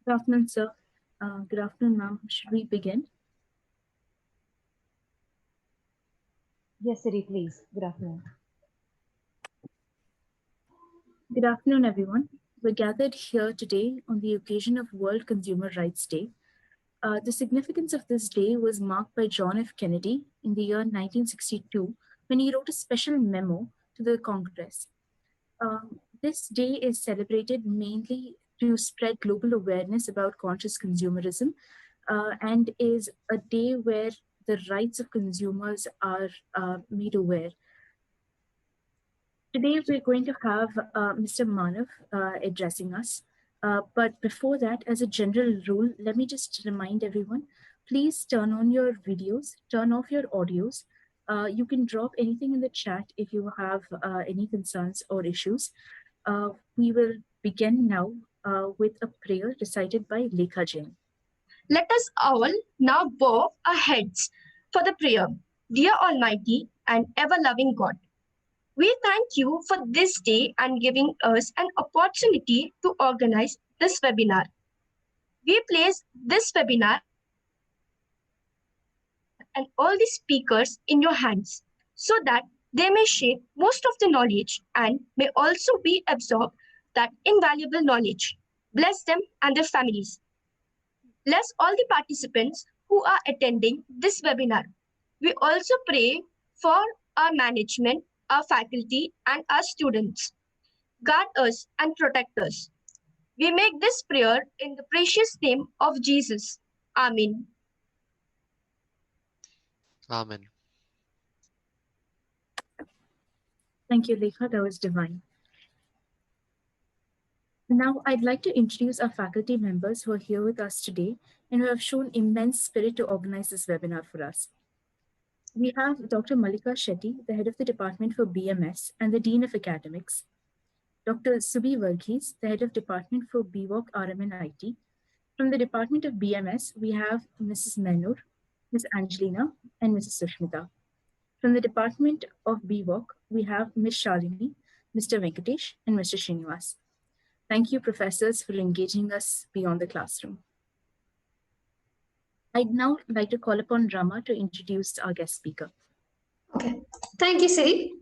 Good afternoon, sir. Good afternoon, ma'am. Should we begin? Yes, Siri, please. Good afternoon. Good afternoon, everyone. We're gathered here today on the occasion of World Consumer Rights Day. The significance of this day was marked by John F. Kennedy in the year 1962 when he wrote a special memo to the Congress. This day is celebrated mainly to spread global awareness about conscious consumerism and is a day where the rights of consumers are made aware. Today, we're going to have Mr. Manav addressing us. But before that, as a general rule, let me just remind everyone, please turn on your videos, turn off your audios. You can drop anything in the chat if you have any concerns or issues. We will begin now with a prayer recited by Lekha Jain. Let us all now bow our heads for the prayer. Dear Almighty and ever-loving God, we thank you for this day and giving us an opportunity to organize this webinar. We place this webinar and all the speakers in your hands so that they may share most of the knowledge and may also be absorbed that invaluable knowledge. Bless them and their families. Bless all the participants who are attending this webinar. We also pray for our management, our faculty, and our students. Guard us and protect us. We make this prayer in the precious name of Jesus. Amen. Amen. Thank you, Lekha. That was divine. Now, I'd like to introduce our faculty members who are here with us today and who have shown immense spirit to organize this webinar for us. We have Dr. Malika Shetty, the head of the Department for BMS and the Dean of Academics. Dr. Subhi Varghese, the head of Department for BVOC RMN IT. From the Department of BMS, we have Mrs. Menur, Ms. Angelina, and Mrs. Sushmita. From the Department of BVOC, we have Ms. Shalini, Mr. Venkatesh, and Mr. Srinivas. Thank you, professors, for engaging us beyond the classroom. I'd now like to call upon Rama to introduce our guest speaker. Okay, thank you, Siri.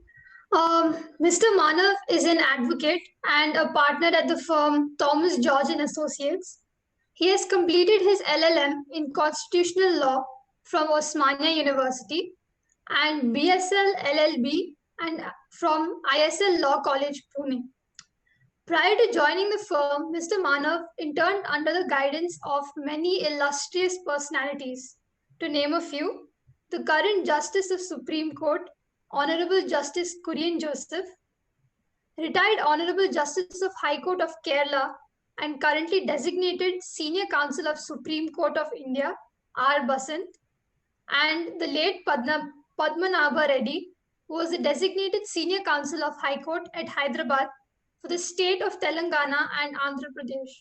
Mr. Manav is an advocate and a partner at the firm Thomas George and Associates. He has completed his LLM in Constitutional Law from Osmania University and BSL LLB and from ISL Law College, Pune. Prior to joining the firm, Mr. Manav interned under the guidance of many illustrious personalities. To name a few, the current Justice of Supreme Court, Honorable Justice Kurian Joseph, retired Honorable Justice of High Court of Kerala and currently designated Senior Counsel of Supreme Court of India, R. Basant, and the late Padmanabha Reddy, who was the designated Senior Counsel of High Court at Hyderabad for the state of Telangana and Andhra Pradesh.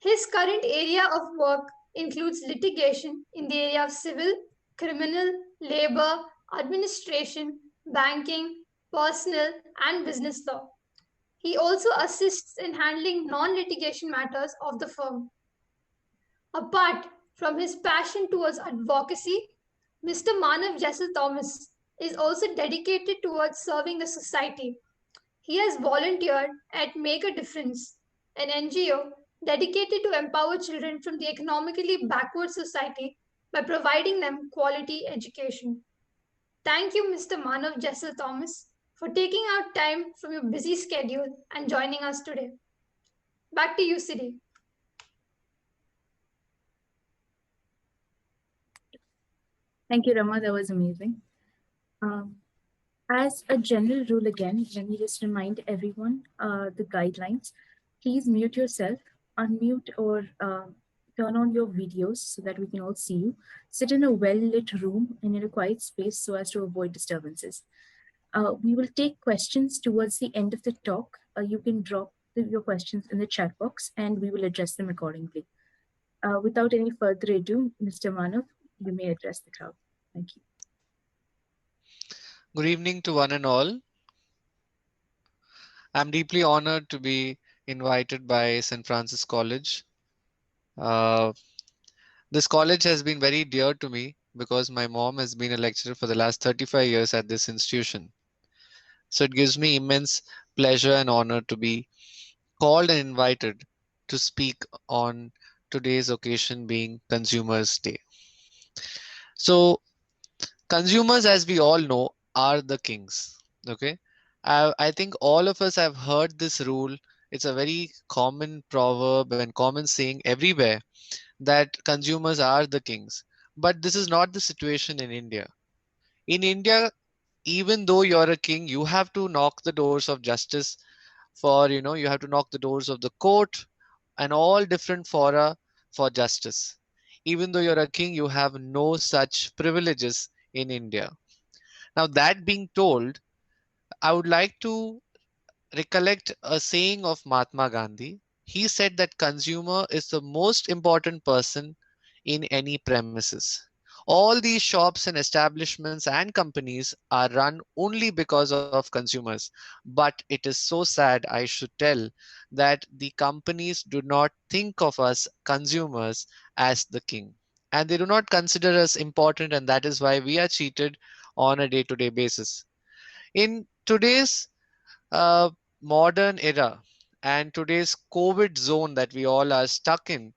His current area of work includes litigation in the area of civil, criminal, labor, administration, banking, personal, and business law. He also assists in handling non-litigation matters of the firm. Apart from his passion towards advocacy, Mr. Manav Jessel Thomas is also dedicated towards serving the society. He has volunteered at Make a Difference, an NGO dedicated to empower children from the economically backward society by providing them quality education. Thank you, Mr. Manav Jessel Thomas, for taking out time from your busy schedule and joining us today. Back to you, Siri. Thank you, Rama. That was amazing. As a general rule, again, let me just remind everyone the guidelines. Please mute yourself, unmute or turn on your videos so that we can all see you. Sit in a well-lit room and in a quiet space so as to avoid disturbances. We will take questions towards the end of the talk. You can drop your questions in the chat box and we will address them accordingly. Without any further ado, Mr. Manav, you may address the crowd. Thank you. Good evening to one and all. I'm deeply honored to be invited by St. Francis College Uh, this college has been very dear to me because my mom has been a lecturer for the last 35 years at this institution. So it gives me immense pleasure and honor to be called and invited to speak on today's occasion being Consumers Day. So consumers, as we all know, are the kings. Okay. I think all of us have heard this rule. It's a very common proverb and common saying everywhere that consumers are the kings. But this is not the situation in India. In India, even though you're a king, you have to knock the doors of justice you have to knock the doors of the court and all different fora for justice. Even though you're a king, you have no such privileges in India. Now, that being told, I would like to recollect a saying of Mahatma Gandhi. He said that consumer is the most important person in any premises. All these shops and establishments and companies are run only because of consumers. But it is so sad, I should tell, that the companies do not think of us consumers as the king. And they do not consider us important, and that is why we are cheated on a day-to-day basis. In today's uh, modern era and today's COVID zone that we all are stuck in,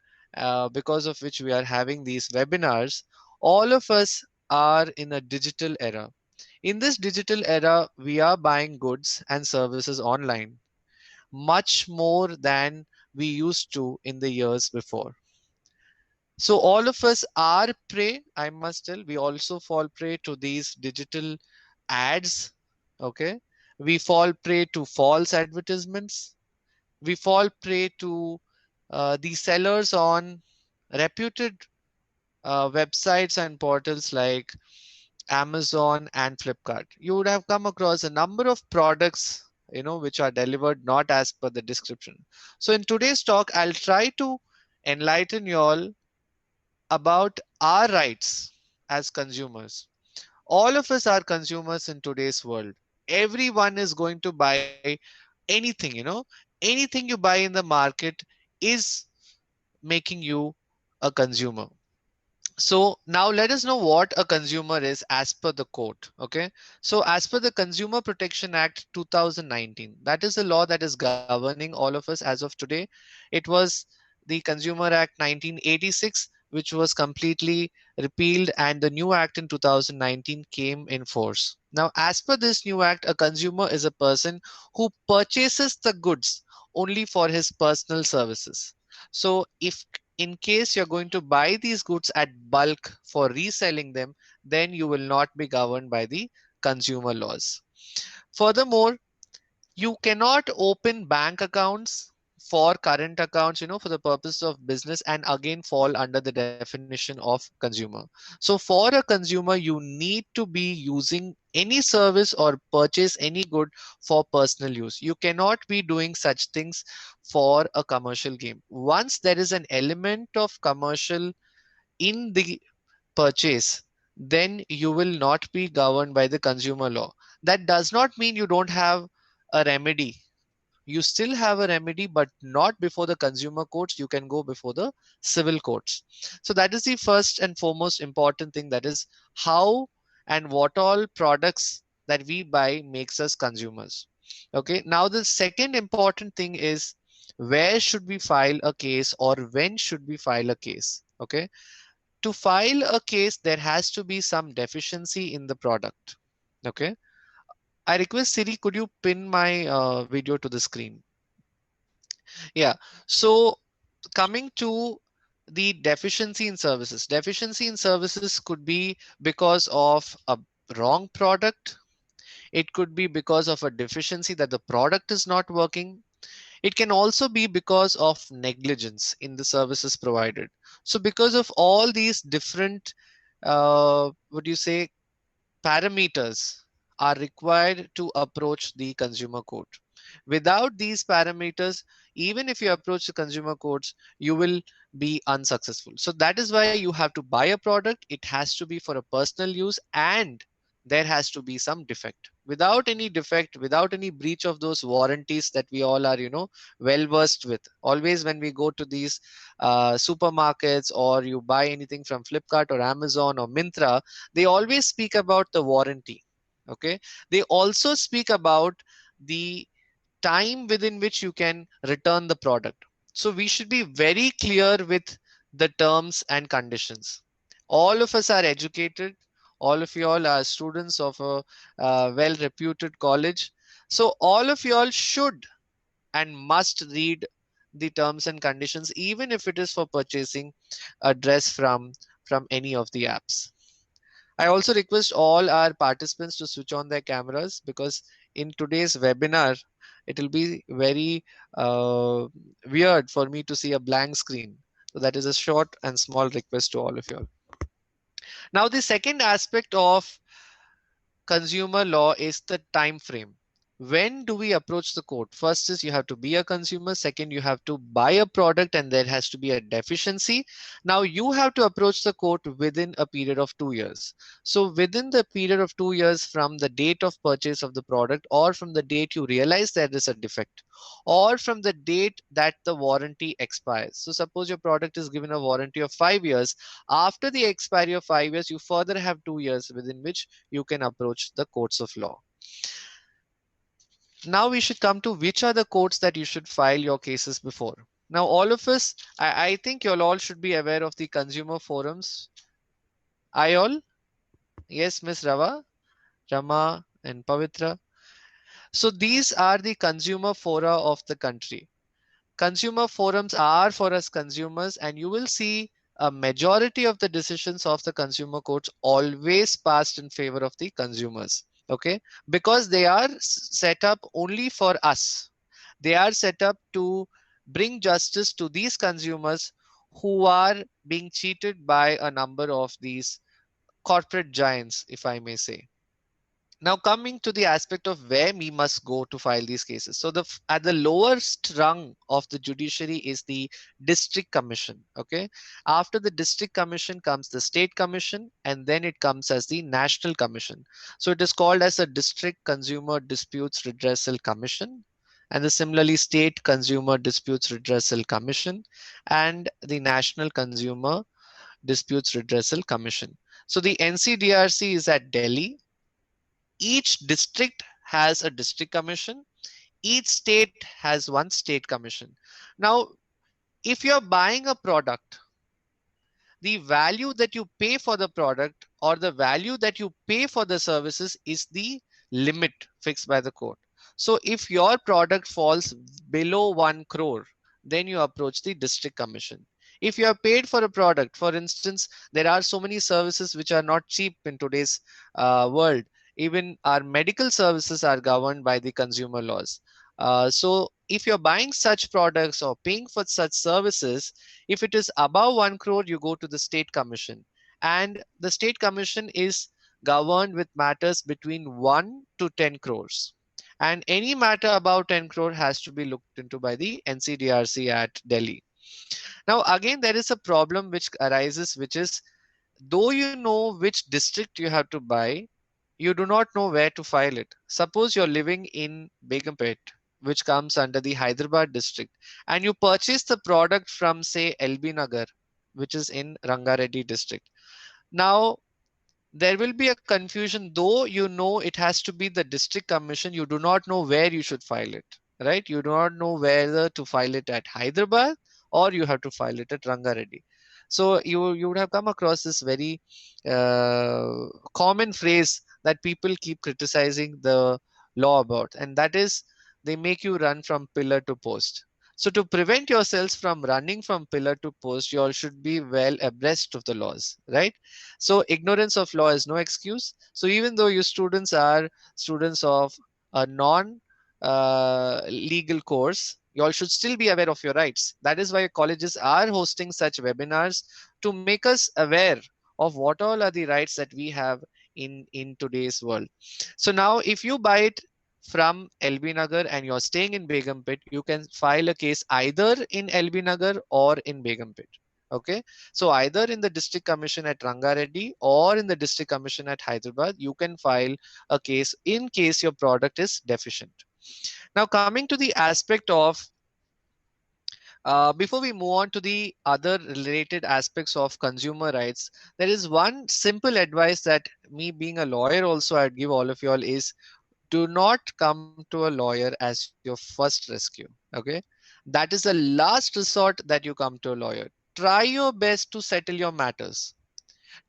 because of which we are having these webinars, all of us are in a digital era. In this digital era, we are buying goods and services online much more than we used to in the years before. So all of us are prey, I must tell, we also fall prey to these digital ads. Okay. We fall prey to false advertisements. We fall prey to the sellers on reputed websites and portals like Amazon and Flipkart. You would have come across a number of products, which are delivered not as per the description. So in today's talk, I'll try to enlighten you all about our rights as consumers. All of us are consumers in today's world. Everyone is going to buy anything, anything you buy in the market is making you a consumer. So now let us know what a consumer is as per the court. Okay. So as per the Consumer Protection Act 2019, that is the law that is governing all of us as of today. It was the Consumer Act 1986, which was completely repealed, and the new act in 2019 came in force. Now, as per this new act, a consumer is a person who purchases the goods only for his personal services. So if in case you're going to buy these goods at bulk for reselling them, then you will not be governed by the consumer laws. Furthermore, you cannot open bank accounts for current accounts, for the purpose of business, and again fall under the definition of consumer. So for a consumer, you need to be using any service or purchase any good for personal use. You cannot be doing such things for a commercial game. Once there is an element of commercial in the purchase, then you will not be governed by the consumer law. That does not mean you don't have a remedy. You still have a remedy, but not before the consumer courts. You can go before the civil courts. So that is the first and foremost important thing, that is how and what all products that we buy makes us consumers. Okay. Now the second important thing is, where should we file a case, or when should we file a case? Okay. To file a case, there has to be some deficiency in the product. Okay. I request Siri, could you pin my video to the screen? Yeah. So coming to the deficiency in services. Deficiency in services could be because of a wrong product. It could be because of a deficiency that the product is not working. It can also be because of negligence in the services provided. So because of all these different, parameters are required to approach the consumer court. Without these parameters, even if you approach the consumer courts, you will be unsuccessful. So that is why you have to buy a product. It has to be for a personal use, and there has to be some defect. Without any defect, without any breach of those warranties that we all are, well versed with. Always when we go to these supermarkets, or you buy anything from Flipkart or Amazon or Myntra, they always speak about the warranty. Okay. They also speak about the time within which you can return the product. So we should be very clear with the terms and conditions. All of us are educated. All of you all are students of a well-reputed college. So all of you all should and must read the terms and conditions, even if it is for purchasing a dress from any of the apps. I also request all our participants to switch on their cameras, because in today's webinar, it will be very weird for me to see a blank screen. So that is a short and small request to all of you all. Now, the second aspect of consumer law is the time frame. When do we approach the court? First is you have to be a consumer. Second, you have to buy a product and there has to be a deficiency. Now you have to approach the court within a period of 2 years. So within the period of 2 years from the date of purchase of the product, or from the date you realize there is a defect, or from the date that the warranty expires. So suppose your product is given a warranty of 5 years. After the expiry of 5 years, you further have 2 years within which you can approach the courts of law. Now we should come to which are the courts that you should file your cases before. Now all of us, I think you all should be aware of the consumer forums. I all? Yes, Miss Rama and Pavitra. So these are the consumer fora of the country. Consumer forums are for us consumers, and you will see a majority of the decisions of the consumer courts always passed in favor of the consumers. Okay, because they are set up only for us. They are set up to bring justice to these consumers who are being cheated by a number of these corporate giants, if I may say. Now coming to the aspect of where we must go to file these cases. So at the lowest rung of the judiciary is the district commission. Okay. After the district commission comes the state commission, and then it comes as the national commission. So it is called as a district consumer disputes redressal commission, and the similarly state consumer disputes redressal commission, and the national consumer disputes redressal commission. So the NCDRC is at Delhi. Each district has a district commission. Each state has one state commission. Now, if you're buying a product, the value that you pay for the product, or the value that you pay for the services, is the limit fixed by the court. So if your product falls below 1 crore, then you approach the district commission. If you are paid for a product, for instance, there are so many services which are not cheap in today's world. Even our medical services are governed by the consumer laws. So if you're buying such products or paying for such services, if it is above 1 crore, you go to the state commission. And the state commission is governed with matters between 1 to 10 crores. And any matter above 10 crore has to be looked into by the NCDRC at Delhi. Now, again, there is a problem which arises, which is, though you know which district you have to buy, you do not know where to file it. Suppose you're living in Begumpet, which comes under the Hyderabad district, and you purchase the product from, say, LB Nagar, which is in Rangareddy district. Now, there will be a confusion, though you know it has to be the district commission, you do not know where you should file it, right? You do not know whether to file it at Hyderabad or you have to file it at Rangareddy. So you would have come across this very common phrase that people keep criticizing the law about, and that is, they make you run from pillar to post. So to prevent yourselves from running from pillar to post, you all should be well abreast of the laws, right? So ignorance of law is no excuse. So even though you students are students of a non-legal course, you all should still be aware of your rights. That is why colleges are hosting such webinars, to make us aware of what all are the rights that we have in today's world. So now if you buy it from LB Nagar and you're staying in Begumpet, you can file a case either in LB Nagar or in Begumpet. Okay, so either in the district commission at Rangareddy or in the district commission at Hyderabad, you can file a case in case your product is deficient. Now coming to the aspect of before we move on to the other related aspects of consumer rights, there is one simple advice that me being a lawyer also I'd give all of you all is, do not come to a lawyer as your first rescue. Okay, that is the last resort that you come to a lawyer. Try your best to settle your matters.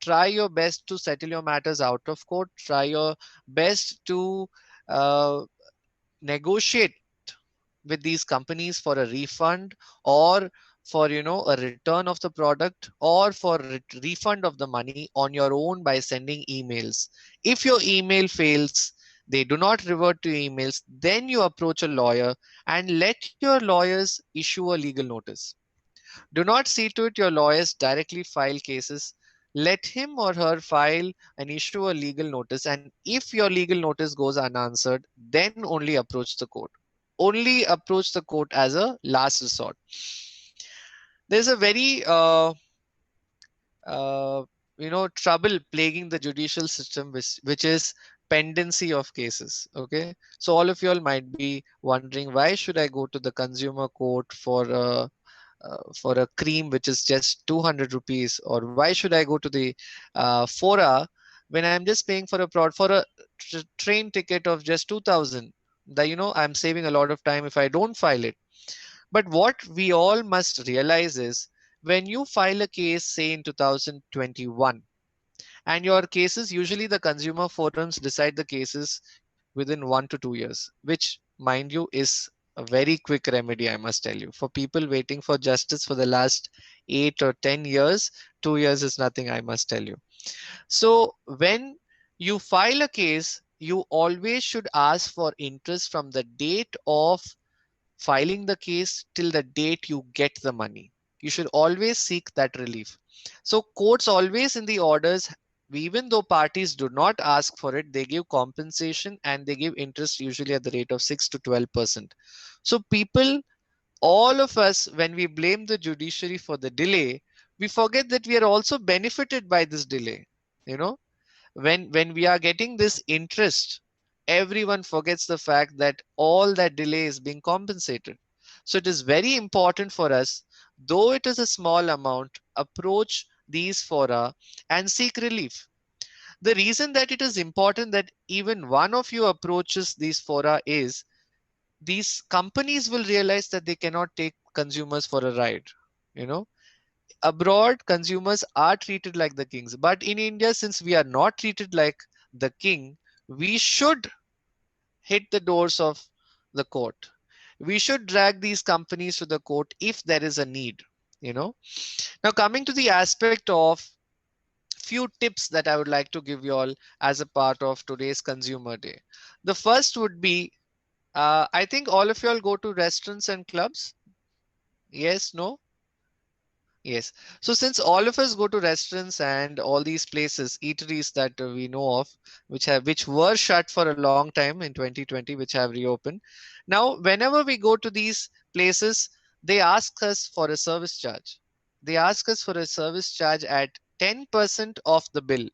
Try your best to settle your matters out of court. Try your best to uh, negotiate with these companies for a refund, or for a return of the product, or for refund of the money on your own by sending emails. If your email fails, they do not revert to emails, then you approach a lawyer and let your lawyers issue a legal notice. Do not see to it your lawyers directly file cases. Let him or her file and issue a legal notice, and if your legal notice goes unanswered, then only approach the court. Only approach the court as a last resort. There's a very uh, trouble plaguing the judicial system, which is pendency of cases. Okay, so all of you all might be wondering, why should I go to the consumer court for a cream which is just 200 rupees, or why should I go to the fora when I'm just paying for a train ticket of just 2000? I'm saving a lot of time if I don't file it. But what we all must realize is, when you file a case, say in 2021, and your cases, usually the consumer forums decide the cases within 1 to 2 years, which mind you is a very quick remedy, I must tell you. For people waiting for justice for the last 8 or 10 years, 2 years is nothing, I must tell you. So when you file a case, you always should ask for interest from the date of filing the case till the date you get the money. You should always seek that relief. So courts always in the orders, even though parties do not ask for it, they give compensation and they give interest usually at the rate of 6 to 12%. So people, all of us, when we blame the judiciary for the delay, we forget that we are also benefited by this delay. When we are getting this interest, everyone forgets the fact that all that delay is being compensated. So it is very important for us, though it is a small amount, approach these fora and seek relief. The reason that it is important that even one of you approaches these fora is, these companies will realize that they cannot take consumers for a ride. Abroad, consumers are treated like the kings, but in India, since we are not treated like the king, we should hit the doors of the court. We should drag these companies to the court if there is a need. Now coming to the aspect of few tips that I would like to give you all as a part of today's Consumer Day. The first would be, I think all of you all go to restaurants and clubs. Yes, no? Yes. So since all of us go to restaurants and all these places, eateries that we know of, which were shut for a long time in 2020, which have reopened. Now, whenever we go to these places, they ask us for a service charge. They ask us for a service charge at 10% of the bill.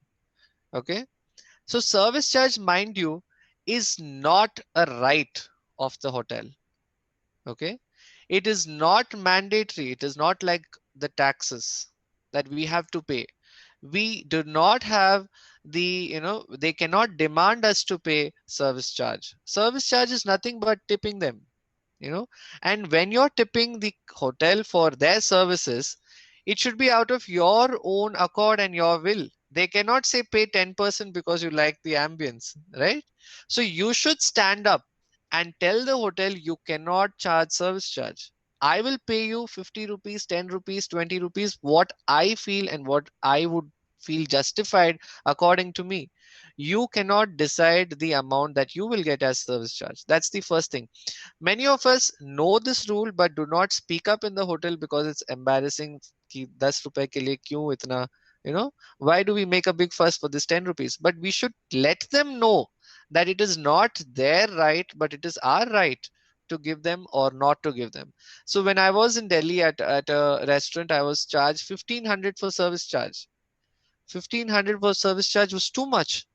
Okay. So service charge, mind you, is not a right of the hotel. Okay. It is not mandatory. It is not like the taxes that we have to pay. We do not have they cannot demand us to pay service charge. Service charge is nothing but tipping them, and when you're tipping the hotel for their services, it should be out of your own accord and your will. They cannot say pay 10% because you like the ambience, right? So you should stand up and tell the hotel you cannot charge service charge. I will pay you 50 rupees, 10 rupees, 20 rupees, what I feel and what I would feel justified according to me. You cannot decide the amount that you will get as service charge. That's the first thing. Many of us know this rule but do not speak up in the hotel because it's embarrassing. Ki 10 rupees ke liye kyun itna, why do we make a big fuss for this 10 rupees? But we should let them know that it is not their right, but it is our right to give them or not to give them. So when I was in Delhi at a restaurant, I was charged 1500 for service charge. 1500 for service charge was too much.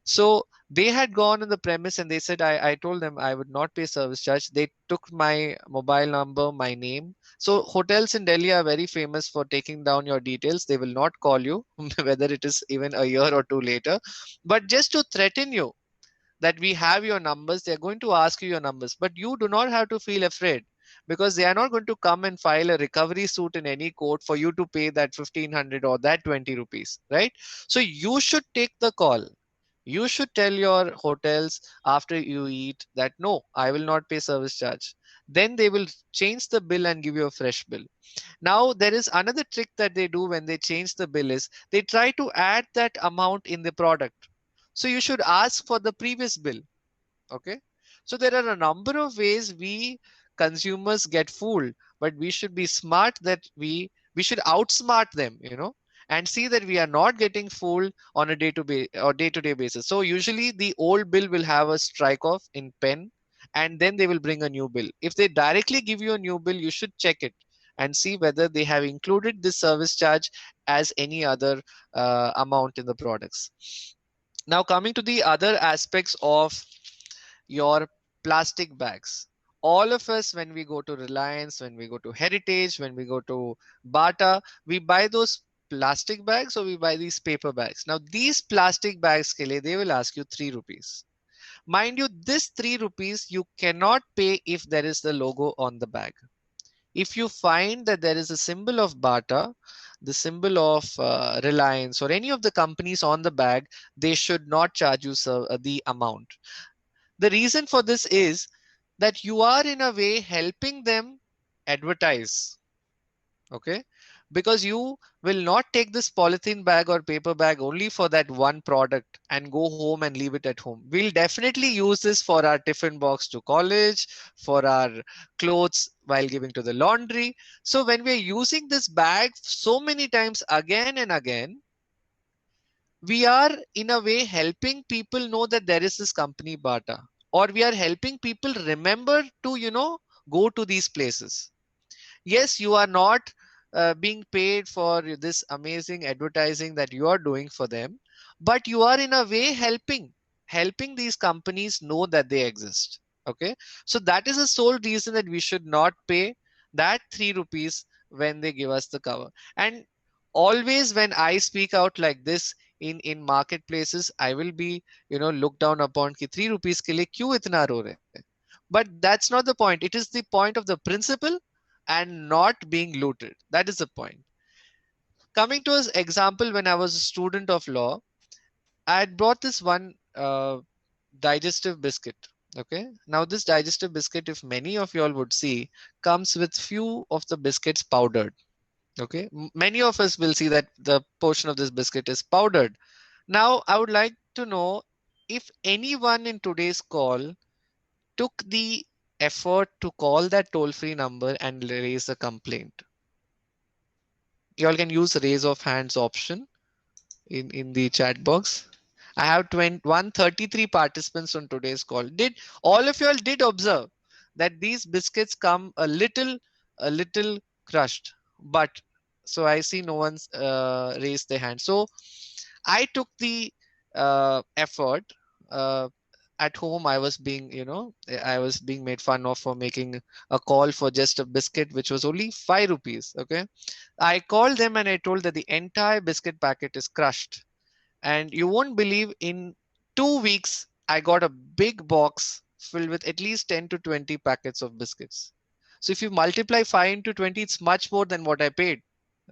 So they had gone on the premise and they said, I told them I would not pay service charge. They took my mobile number, my name. So hotels in Delhi are very famous for taking down your details. They will not call you, whether it is even a year or two later, but just to threaten you that we have your numbers, they're going to ask you your numbers, but you do not have to feel afraid because they are not going to come and file a recovery suit in any court for you to pay that 1500 or that 20 rupees, right? So you should take the call. You should tell your hotels after you eat that no, I will not pay service charge. Then they will change the bill and give you a fresh bill. Now there is another trick that they do when they change the bill is they try to add that amount in the product. So you should ask for the previous bill. Okay. So there are a number of ways we consumers get fooled, but we should be smart that we should outsmart them, and see that we are not getting fooled on a day-to-day basis. So usually the old bill will have a strike off in pen and then they will bring a new bill. If they directly give you a new bill, you should check it and see whether they have included this service charge as any other amount in the products. Now coming to the other aspects of your plastic bags. All of us, when we go to Reliance, when we go to Heritage, when we go to Bata, we buy those plastic bags or we buy these paper bags. Now these plastic bags, they will ask you 3 rupees. Mind you, this 3 rupees you cannot pay if there is the logo on the bag. If you find that there is a symbol of Bata, the symbol of Reliance or any of the companies on the bag, they should not charge you the amount. The reason for this is that you are in a way helping them advertise, okay? Because you will not take this polythene bag or paper bag only for that one product and go home and leave it at home. We'll definitely use this for our tiffin box to college, for our clothes while giving to the laundry. So when we're using this bag so many times again and again, we are in a way helping people know that there is this company Bata, or we are helping people remember to, go to these places. Yes, you are not being paid for this amazing advertising that you are doing for them, but you are in a way helping these companies know that they exist. Okay. So that is the sole reason that we should not pay that 3 rupees when they give us the cover. And always when I speak out like this, in marketplaces, I will be looked down upon ki 3 rupees ke liye kyun itna ro rahe hai? But that's not the point. It is the point of the principle and not being looted. That is the point. Coming to an example, when I was a student of law, I had brought this one digestive biscuit. Okay. Now this digestive biscuit, if many of you all would see, comes with few of the biscuits powdered. Okay, many of us will see that the portion of this biscuit is powdered. Now, I would like to know if anyone in today's call took the effort to call that toll-free number and raise a complaint. You all can use the raise of hands option in the chat box. I have 133 participants on today's call. Did all of you all did observe that these biscuits come a little crushed? But so I see no one's raised their hand. So I took the effort. At home, I was being made fun of for making a call for just a biscuit, which was only 5 rupees. Okay. I called them and I told that the entire biscuit packet is crushed. And you won't believe, in 2 weeks, I got a big box filled with at least 10 to 20 packets of biscuits. So if you multiply 5 into 20, it's much more than what I paid,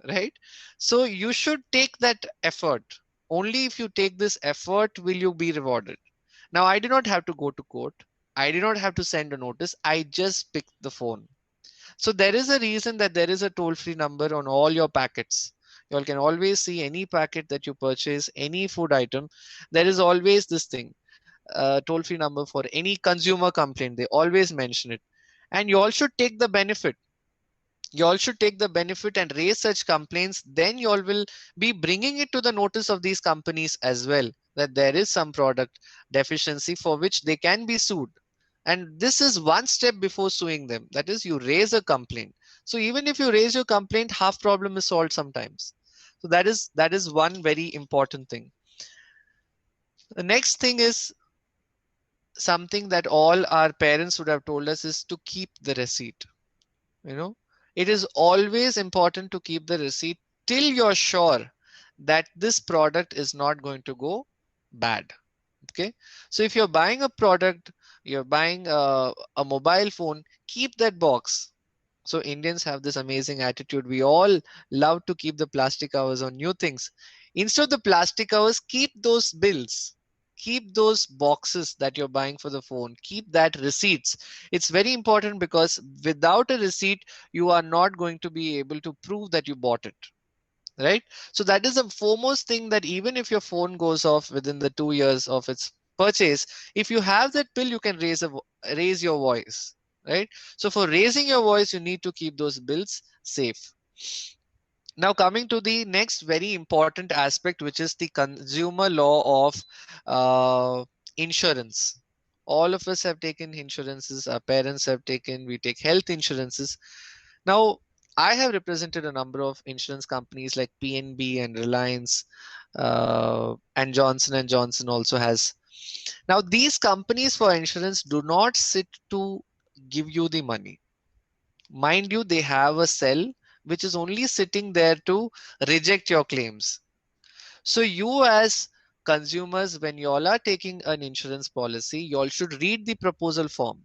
right? So you should take that effort. Only if you take this effort will you be rewarded. Now, I did not have to go to court. I did not have to send a notice. I just picked the phone. So there is a reason that there is a toll-free number on all your packets. You all can always see any packet that you purchase, any food item. There is always this thing, toll-free number for any consumer complaint. They always mention it. And you all should take the benefit. You all should take the benefit and raise such complaints. Then you all will be bringing it to the notice of these companies as well, that there is some product deficiency for which they can be sued. And this is one step before suing them. That is, you raise a complaint. So even if you raise your complaint, half problem is solved sometimes. So that is one very important thing. The next thing is something that all our parents would have told us, is to keep the receipt. You know, it is always important to keep the receipt till you're sure that this product is not going to go bad. Okay, so if you're buying a product, you're buying a mobile phone, keep that box. So Indians have this amazing attitude. We all love to keep the plastic covers on new things. Instead of the plastic covers, keep those bills. Keep those boxes that you're buying for the phone. Keep that receipts. It's very important, because without a receipt, you are not going to be able to prove that you bought it. Right? So that is the foremost thing, that even if your phone goes off within the 2 years of its purchase, if you have that bill, you can raise your voice. Right? So for raising your voice, you need to keep those bills safe. Now coming to the next very important aspect, which is the consumer law of insurance. All of us have taken insurances, our parents have taken, we take health insurances. Now, I have represented a number of insurance companies like PNB and Reliance, and Johnson & Johnson also has. Now, these companies for insurance do not sit to give you the money. Mind you, they have a cell which is only sitting there to reject your claims. So you as consumers, when you all are taking an insurance policy, you all should read the proposal form.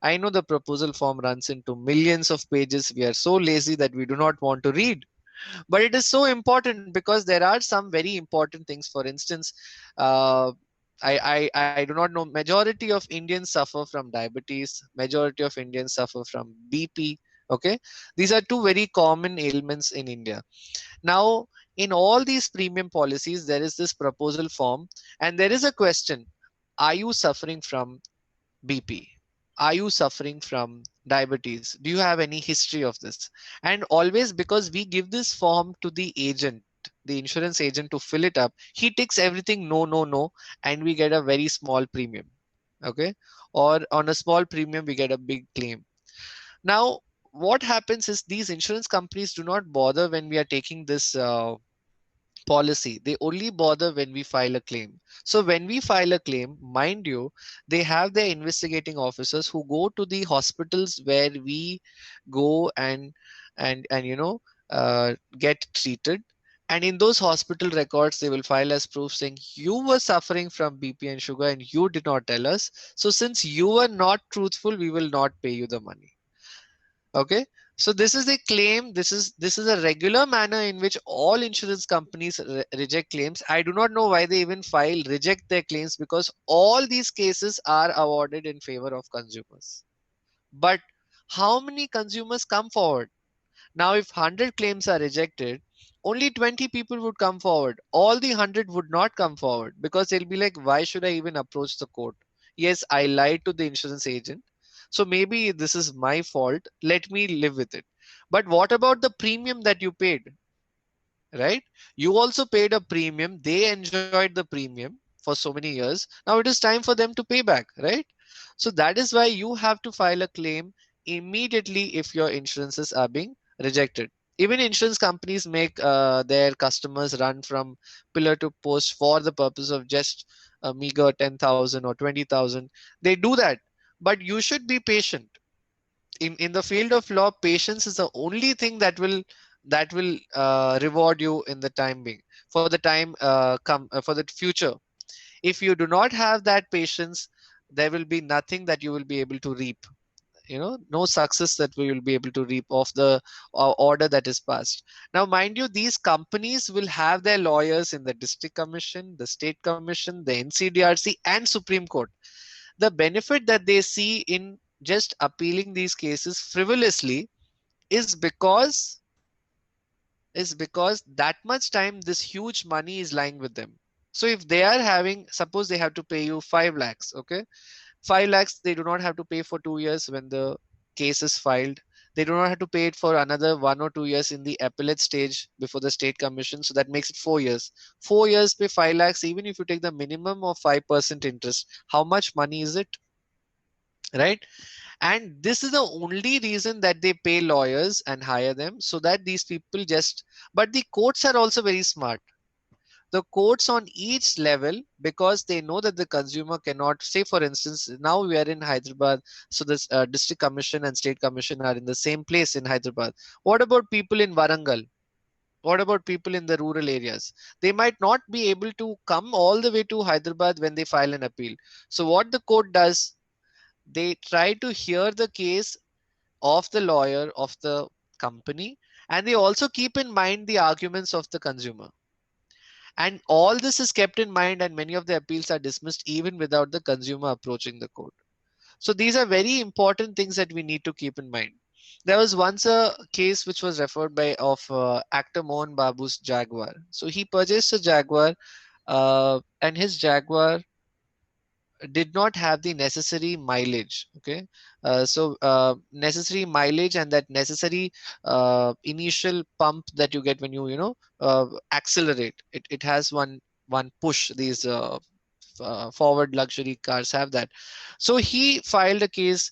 I know the proposal form runs into millions of pages. We are so lazy that we do not want to read. But it is so important, because there are some very important things. For instance, uh, I do not know, majority of Indians suffer from diabetes, majority of Indians suffer from BP. Okay, these are two very common ailments in India. Now, in all these premium policies, there is this proposal form, and there is a question: are you suffering from BP? Are you suffering from diabetes? Do you have any history of this? And always, because we give this form to the agent, the insurance agent, to fill it up, he takes everything no, no, no, and we get a very small premium. Okay, or on a small premium, we get a big claim. Now, what happens is, these insurance companies do not bother when we are taking this policy. They only bother when we file a claim. So when we file a claim, mind you, they have their investigating officers who go to the hospitals where we go and get treated. And in those hospital records, they will file as proof saying you were suffering from BP and sugar and you did not tell us. So since you were not truthful, we will not pay you the money. Okay, so this is a claim. This is a regular manner in which all insurance companies reject claims. I do not know why they even reject their claims, because all these cases are awarded in favor of consumers. But how many consumers come forward? Now, if 100 claims are rejected, only 20 people would come forward. All the 100 would not come forward, because they'll be like, why should I even approach the court? Yes, I lied to the insurance agent. So maybe this is my fault. Let me live with it. But what about the premium that you paid? Right? You also paid a premium. They enjoyed the premium for so many years. Now it is time for them to pay back, right? So that is why you have to file a claim immediately if your insurances are being rejected. Even insurance companies make their customers run from pillar to post for the purpose of just a meager 10,000 or 20,000. They do that, but you should be patient. In the field of law, patience is the only thing that will reward you in the time being, for the time for the future. If you do not have that patience, there will be nothing that you will be able to reap. No success that we will be able to reap of the order that is passed. Now mind you, these companies will have their lawyers in the district commission, the state commission, the NCDRC and Supreme Court. The benefit that they see in just appealing these cases frivolously is because that much time, this huge money is lying with them. So if they are having, suppose they have to pay you 5 lakhs, okay, 5 lakhs they do not have to pay for 2 years when the case is filed. They do not have to pay it for another 1 or 2 years in the appellate stage before the state commission. So that makes it 4 years. 4 years pay 5 lakhs. Even if you take the minimum of 5% interest, how much money is it? right? And this is the only reason that they pay lawyers and hire them, so that these people just, but the courts are also very smart. The courts on each level, because they know that the consumer cannot, say for instance, now we are in Hyderabad, so this district commission and state commission are in the same place in Hyderabad. What about people in Warangal? What about people in the rural areas? They might not be able to come all the way to Hyderabad when they file an appeal. So what the court does, they try to hear the case of the lawyer of the company, and they also keep in mind the arguments of the consumer. And all this is kept in mind, and many of the appeals are dismissed even without the consumer approaching the court. So these are very important things that we need to keep in mind. There was once a case which was referred by of actor Mohan Babu's Jaguar. So he purchased a Jaguar, and his Jaguar did not have the necessary mileage. Okay, necessary mileage and that necessary initial pump that you get when you accelerate. It has one push. These forward luxury cars have that. So he filed a case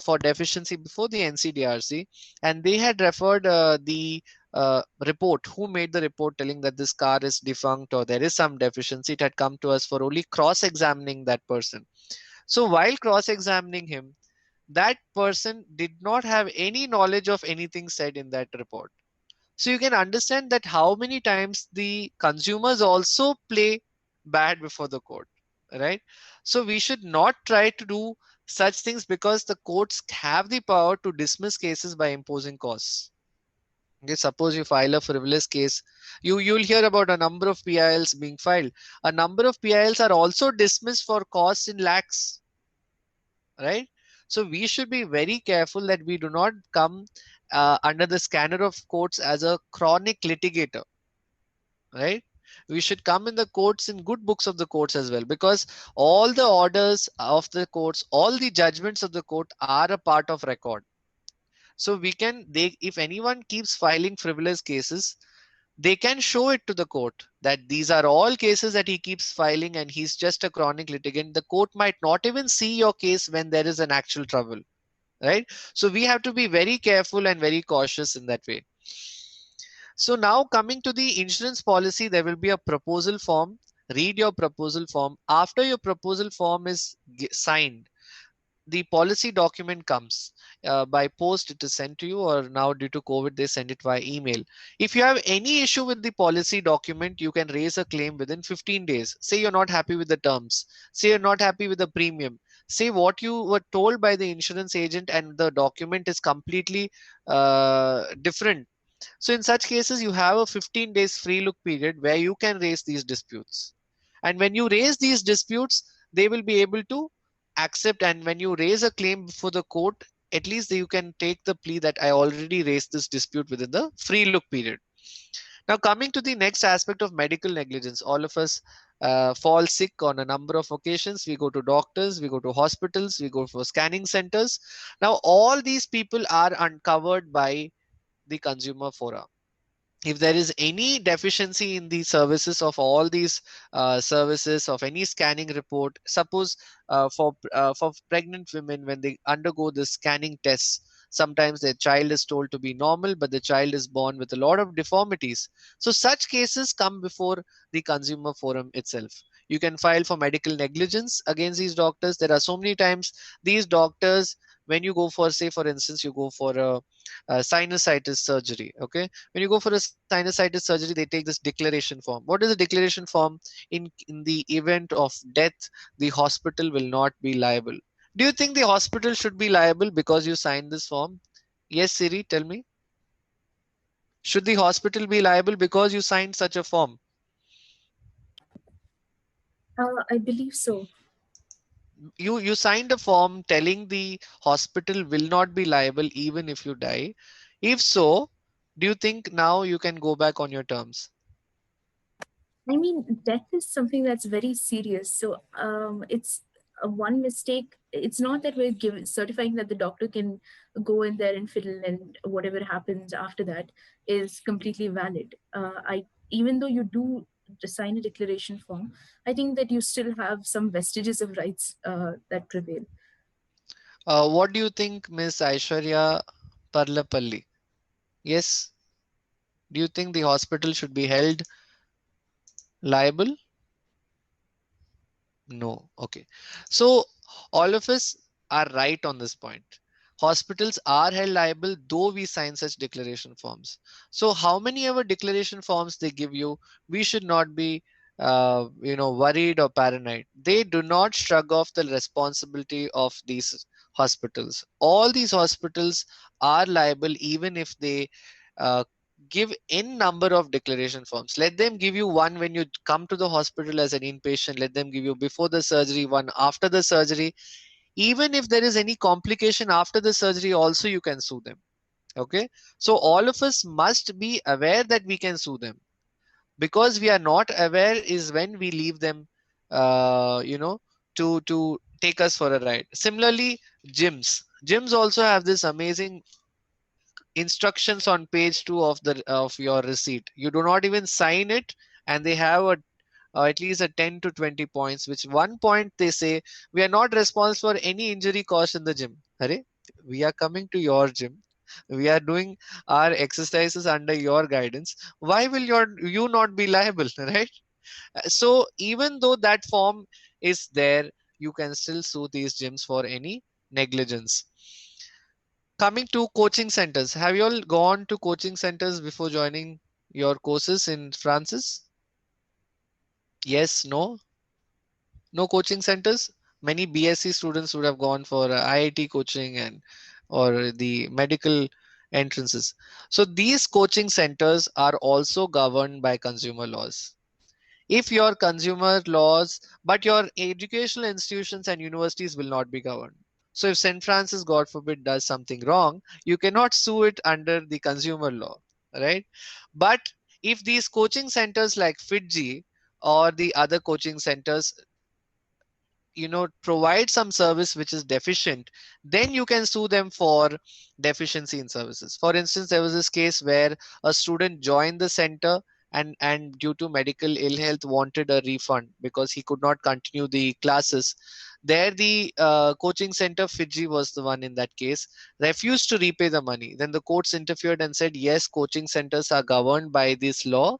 for deficiency before the NCDRC, and they had referred the report, who made the report telling that this car is defunct or there is some deficiency. It had come to us for only cross-examining that person. So while cross-examining him, that person did not have any knowledge of anything said in that report. So you can understand that how many times the consumers also play bad before the court, right? So we should not try to do such things, because the courts have the power to dismiss cases by imposing costs. Okay, suppose you file a frivolous case, you'll hear about a number of PILs being filed. A number of PILs are also dismissed for costs in lakhs, right? So we should be very careful that we do not come under the scanner of courts as a chronic litigator, right? We should come in the courts in good books of the courts as well, because all the orders of the courts, all the judgments of the court are a part of record. So we can, if anyone keeps filing frivolous cases, they can show it to the court that these are all cases that he keeps filing and he's just a chronic litigant. The court might not even see your case when there is an actual trouble, right? So we have to be very careful and very cautious in that way. So now coming to the insurance policy, there will be a proposal form. Read your proposal form. After your proposal form is signed, the policy document comes by post. It is sent to you, or now due to COVID they send it via email. If you have any issue with the policy document, you can raise a claim within 15 days. Say you're not happy with the terms, say you're not happy with the premium, say what you were told by the insurance agent and the document is completely different. So in such cases, you have a 15 days free look period where you can raise these disputes. And when you raise these disputes, they will be able to accept. And when you raise a claim before the court, at least you can take the plea that I already raised this dispute within the free look period. Now coming to the next aspect of medical negligence, all of us fall sick on a number of occasions. We go to doctors, we go to hospitals, we go for scanning centers. Now all these people are uncovered by the consumer forum. If there is any deficiency in the services of all these services of any scanning report, suppose for pregnant women, when they undergo the scanning tests, sometimes their child is told to be normal, but the child is born with a lot of deformities. So such cases come before the consumer forum itself. You can file for medical negligence against these doctors. There are so many times these doctors, when you go for, say for instance, you go for a sinusitis surgery. Okay, when you go for a sinusitis surgery, they take this declaration form. What is the declaration form? In the event of death, the hospital will not be liable. Do you think the hospital should be liable because you signed this form? Yes, Siri, tell me. Should the hospital be liable because you signed such a form? I believe so. You signed a form telling the hospital will not be liable even if you die. If so, do you think now you can go back on your terms? I mean, death is something that's very serious. So it's one mistake. It's not that we're certifying that the doctor can go in there and fiddle, and whatever happens after that is completely valid. Even though you do sign a declaration form, I think that you still have some vestiges of rights that prevail. What do you think, Miss Aishwarya Parlapalli? Yes. Do you think the hospital should be held liable? No. Okay. So all of us are right on this point. Hospitals are held liable though we sign such declaration forms. So how many ever declaration forms they give you, we should not be worried or paranoid. They do not shrug off the responsibility of these hospitals. All these hospitals are liable even if they uh, give in number of declaration forms. Let them give you one when you come to the hospital as an inpatient. Let them give you before the surgery, one after the surgery. Even if there is any complication after the surgery also, you can sue them. Okay, so all of us must be aware that we can sue them. Because we are not aware is when we leave them to take us for a ride. Similarly, gyms also have this amazing instructions on page 2 of your receipt. You do not even sign it, and they have at least a 10 to 20 points, which one point they say we are not responsible for any injury caused in the gym. Hare, we are coming to your gym, we are doing our exercises under your guidance. Why will you not be liable? Right? So even though that form is there, you can still sue these gyms for any negligence. Coming to coaching centers, have you all gone to coaching centers before joining your courses in Francis? Yes, no? No coaching centers? Many BSc students would have gone for IIT coaching and or the medical entrances. So these coaching centers are also governed by consumer laws. If your consumer laws, but your educational institutions and universities will not be governed. So if St. Francis, God forbid, does something wrong, you cannot sue it under the consumer law, right? But if these coaching centers like FITGI or the other coaching centers provide some service which is deficient, then you can sue them for deficiency in services. For instance, there was this case where a student joined the center and due to medical ill health wanted a refund because he could not continue the classes. There the coaching center FITGI was the one in that case, refused to repay the money. Then the courts interfered and said yes, coaching centers are governed by this law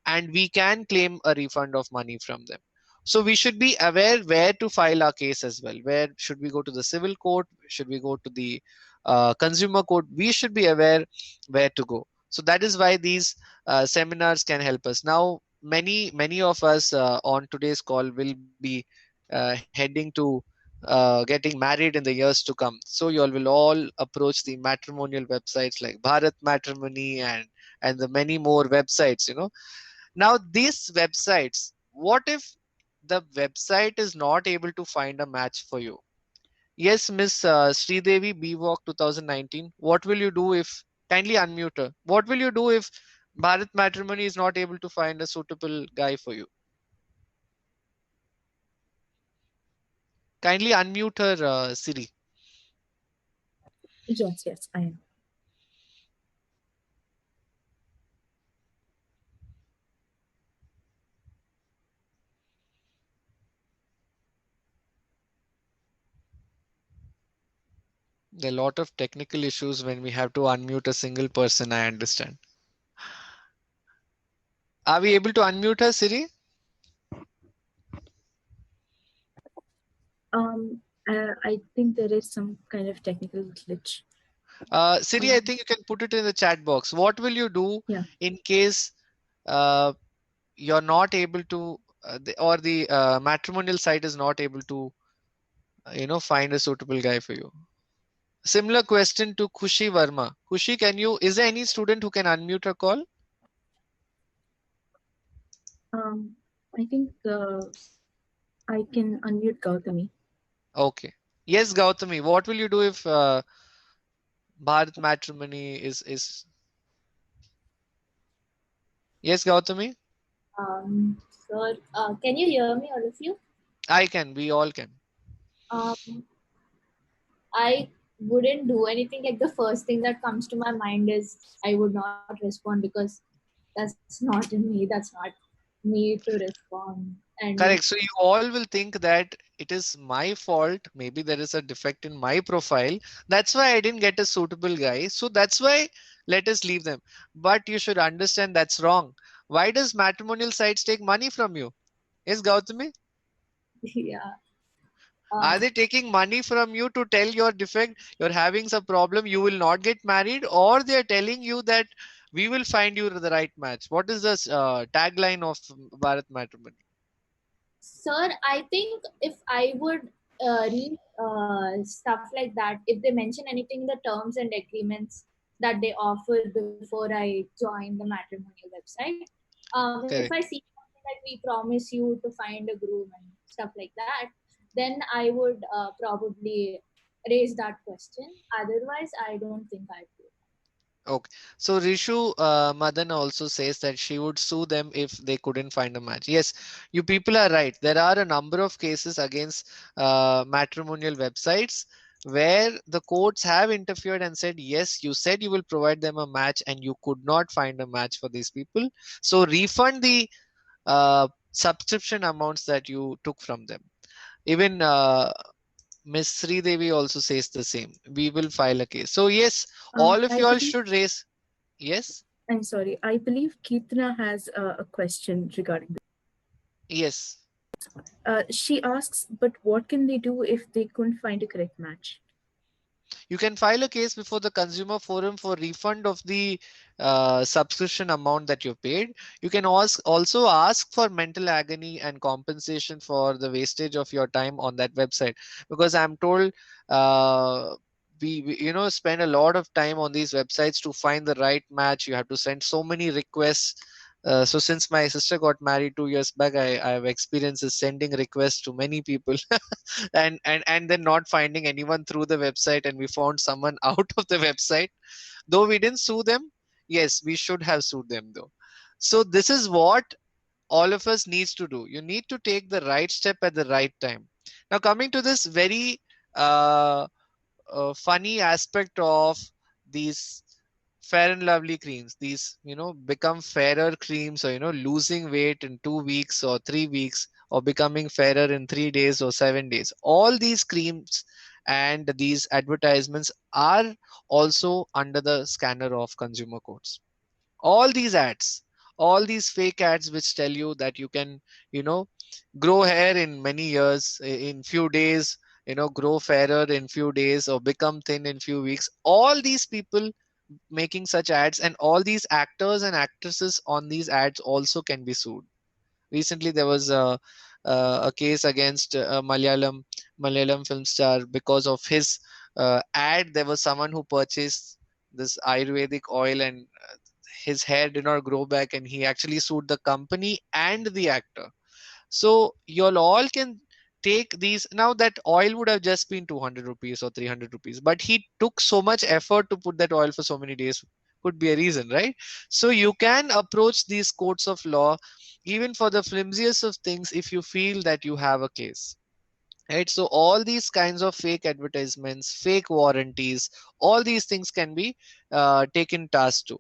and we can claim a refund of money from them. So we should be aware where to file our case as well. Where should we go to the civil court? Should we go to the consumer court? We should be aware where to go. So that is why these seminars can help us. Now, many of us on today's call will be heading to getting married in the years to come. So you all will all approach the matrimonial websites like Bharat Matrimony and the many more websites. Now these websites, what if the website is not able to find a match for you? Yes, Miss Sridevi BWalk 2019. What will you do if, kindly unmute her. What will you do if Bharat Matrimony is not able to find a suitable guy for you? Kindly unmute her, Siri. Yes, I am. There are a lot of technical issues when we have to unmute a single person, I understand. Are we able to unmute her, Siri? I think there is some kind of technical glitch. Siri, I think you can put it in the chat box. What will you do in case you're not able to, or the matrimonial site is not able to, find a suitable guy for you? Similar question to Khushi Verma. Khushi, is there any student who can unmute her call? I think I can unmute Gautami. Okay. Yes, Gautami. What will you do if Bharat Matrimony is? Yes, Gautami. Sir, can you hear me, all of you? I can. We all can. I wouldn't do anything. Like the first thing that comes to my mind is I would not respond because that's not in me. That's not me to respond. And correct. So you all will think that it is my fault. Maybe there is a defect in my profile. That's why I didn't get a suitable guy. So that's why let us leave them. But you should understand that's wrong. Why does matrimonial sites take money from you? Yes, Gautami? Yeah. Are they taking money from you to tell your defect, you're having some problem, you will not get married, or they're telling you that we will find you the right match? What is the tagline of Bharat Matrimony? Sir, I think if I would read stuff like that, if they mention anything in the terms and agreements that they offer before I join the matrimonial website, if I Correct. see something like we promise you to find a groom and stuff like that, then I would probably raise that question. Otherwise, I don't think I would. Okay. So Rishu Madan also says that she would sue them if they couldn't find a match. Yes, you people are right. There are a number of cases against matrimonial websites where the courts have interfered and said, yes, you said you will provide them a match and you could not find a match for these people. So refund the subscription amounts that you took from them. Even Miss Sri Devi also says the same. We will file a case. So yes, all of I you all believe, should raise. Yes, I'm sorry, I believe Kirtana has a question regarding this. yes. She asks, but what can they do if they couldn't find a correct match? You can file a case before the consumer forum for refund of the subscription amount that you paid. You can also ask for mental agony and compensation for the wastage of your time on that website, because I'm told we spend a lot of time on these websites to find the right match. You have to send so many requests. So since my sister got married 2 years back, I have experiences sending requests to many people and then not finding anyone through the website, and we found someone out of the website. Though we didn't sue them, yes, we should have sued them though. So this is what all of us needs to do. You need to take the right step at the right time. Now coming to this very uh, funny aspect of these Fair and Lovely creams, these become fairer creams, or losing weight in 2 weeks or 3 weeks, or becoming fairer in 3 days or 7 days. All these creams and these advertisements are also under the scanner of consumer courts. All these ads, all these fake ads which tell you that you can you know grow hair in many years, in few days, grow fairer in few days, or become thin in few weeks. All these people making such ads, and all these actors and actresses on these ads also can be sued. Recently there was a case against a Malayalam film star because of his ad. There was someone who purchased this Ayurvedic oil, and his hair did not grow back, and he actually sued the company and the actor. So you all can take these. Now that oil would have just been 200 rupees or 300 rupees, but he took so much effort to put that oil for so many days. Could be a reason, right? So you can approach these courts of law even for the flimsiest of things if you feel that you have a case. Right? So all these kinds of fake advertisements, fake warranties, all these things can be taken task to.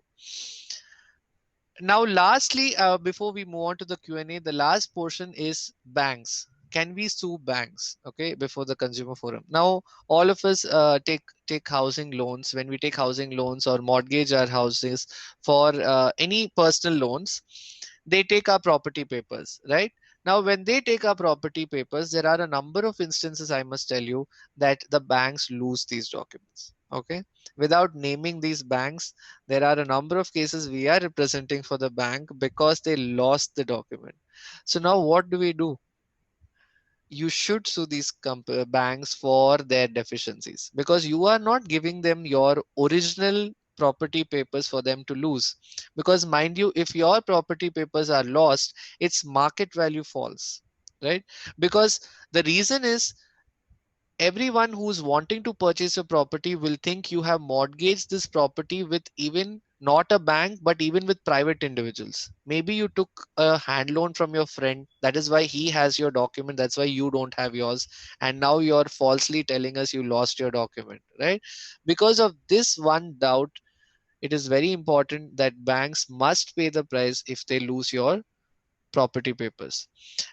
Now lastly, before we move on to the Q&A, the last portion is banks. Can we sue banks? Okay, before the consumer forum. Now all of us take housing loans. When we take housing loans or mortgage our houses for any personal loans, they take our property papers, right? Now when they take our property papers, there are a number of instances, I must tell you, that the banks lose these documents. Okay, without naming these banks, there are a number of cases we are representing for the bank because they lost the document. So now what do we do? You should sue these banks for their deficiencies, because you are not giving them your original property papers for them to lose. Because mind you, if your property papers are lost, its market value falls, right? Because the reason is, everyone who's wanting to purchase a property will think you have mortgaged this property with even not a bank, but even with private individuals. Maybe you took a hand loan from your friend. That is why he has your document. That's why you don't have yours. And now you're falsely telling us you lost your document, right? Because of this one doubt, it is very important that banks must pay the price if they lose your property papers.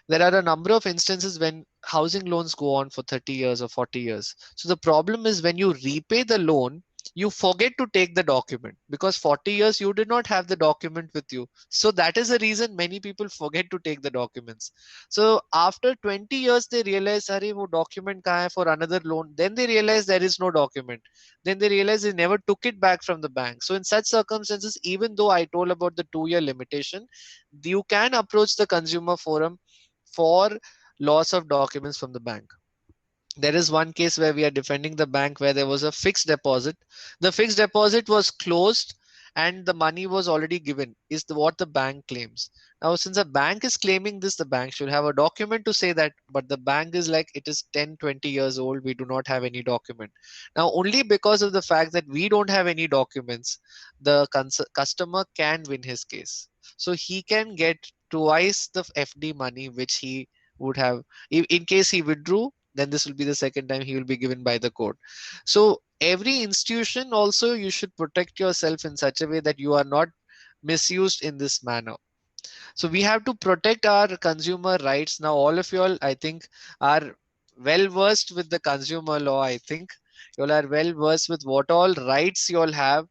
There are a number of instances when housing loans go on for 30 years or 40 years. So the problem is when you repay the loan, you forget to take the document because 40 years you did not have the document with you. So that is the reason many people forget to take the documents. So after 20 years, they realize, Arey, wo document kahan hai for another loan. Then they realize there is no document. Then they realize they never took it back from the bank. So in such circumstances, even though I told about the 2-year limitation, you can approach the consumer forum for loss of documents from the bank. There is one case where we are defending the bank where there was a fixed deposit. The fixed deposit was closed and the money was already given, is what the bank claims. Now, since a bank is claiming this, the bank should have a document to say that, but the bank is like, it is 10, 20 years old. We do not have any document. Now, only because of the fact that we don't have any documents, the customer can win his case. So he can get twice the FD money, which he would have in case he withdrew. Then this will be the second time he will be given by the court. So every institution also, you should protect yourself in such a way that you are not misused in this manner. So we have to protect our consumer rights. Now all of you all, I think, are well versed with the consumer law. I think you all are well versed with what all rights you all have,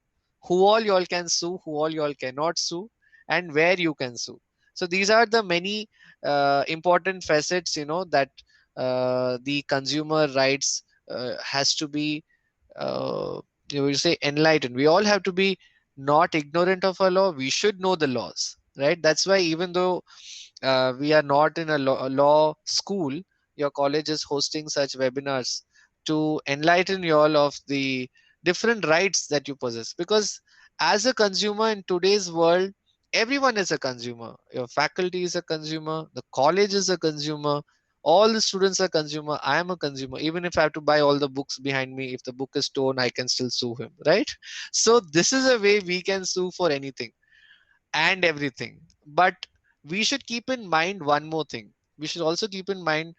who all you all can sue, who all you all cannot sue, and where you can sue. So these are the many important facets, that the consumer rights has to be you say enlightened. We all have to be not ignorant of a law. We should know the laws, right? That's why even though we are not in a law school, your college is hosting such webinars to enlighten you all of the different rights that you possess. Because as a consumer in today's world, everyone is a consumer. Your faculty is a consumer, the college is a consumer, all the students are consumer. I am a consumer. Even if I have to buy all the books behind me, if the book is torn, I can still sue him, right? So this is a way we can sue for anything and everything. But we should keep in mind one more thing. We should also keep in mind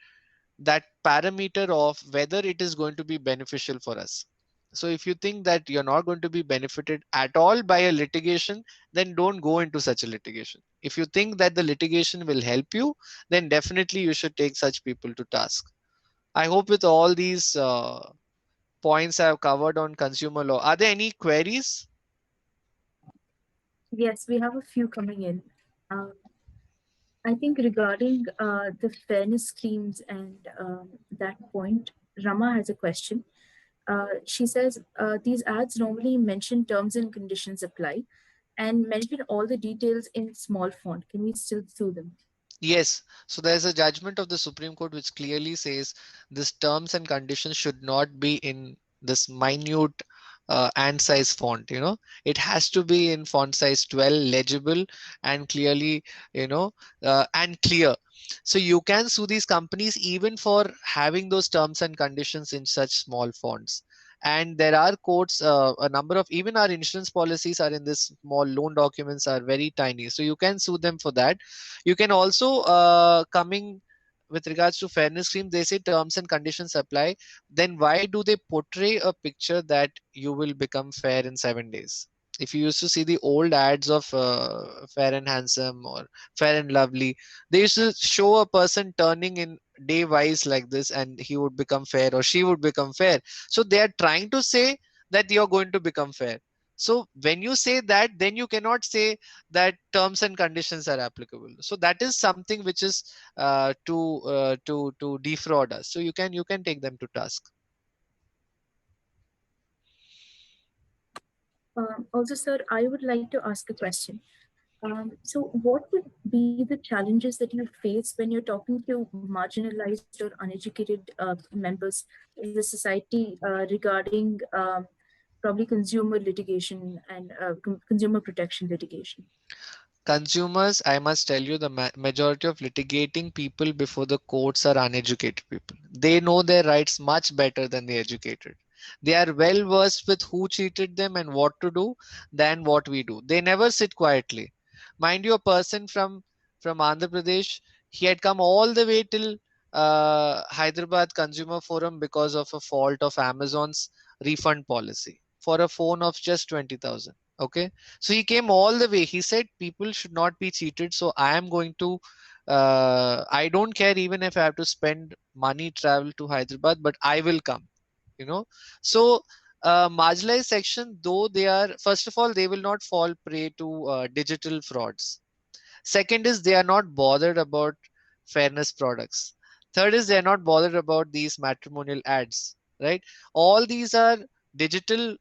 that parameter of whether it is going to be beneficial for us. So if you think that you're not going to be benefited at all by a litigation, then don't go into such a litigation. If you think that the litigation will help you, then definitely you should take such people to task. I hope with all these points I have covered on consumer law, are there any queries? Yes, we have a few coming in. I think regarding the fairness schemes and that point, Rama has a question. She says, these ads normally mention terms and conditions apply and mention all the details in small font. Can we still sue them? Yes. So there's a judgment of the Supreme Court which clearly says this terms and conditions should not be in this minute and size font. It has to be in font size 12, legible and clearly, and clear. So you can sue these companies even for having those terms and conditions in such small fonts. And there are courts, a number of, even our insurance policies are in this small loan documents are very tiny. So you can sue them for that. You can also, coming with regards to fairness scheme, they say terms and conditions apply. Then why do they portray a picture that you will become fair in 7 days? If you used to see the old ads of Fair and Handsome or Fair and Lovely, they used to show a person turning in day wise like this and he would become fair or she would become fair. So they are trying to say that you're going to become fair. So when you say that, then you cannot say that terms and conditions are applicable. So that is something which is to defraud us. So you can take them to task. Also, sir, I would like to ask a question. So what would be the challenges that you face when you're talking to marginalized or uneducated members in the society regarding probably consumer litigation and consumer protection litigation? Consumers, I must tell you, the majority of litigating people before the courts are uneducated people. They know their rights much better than the educated. They are well versed with who cheated them and what to do than what we do. They never sit quietly. Mind you, a person from Andhra Pradesh, he had come all the way till Hyderabad Consumer Forum because of a fault of Amazon's refund policy for a phone of just 20,000. Okay, so he came all the way. He said people should not be cheated, so I am going to I don't care even if I have to spend money travel to Hyderabad, but I will come, you know. So marginalized section, though they are, first of all, they will not fall prey to digital frauds. Second is they are not bothered about fairness products. Third is they are not bothered about these matrimonial ads, right? All these are digital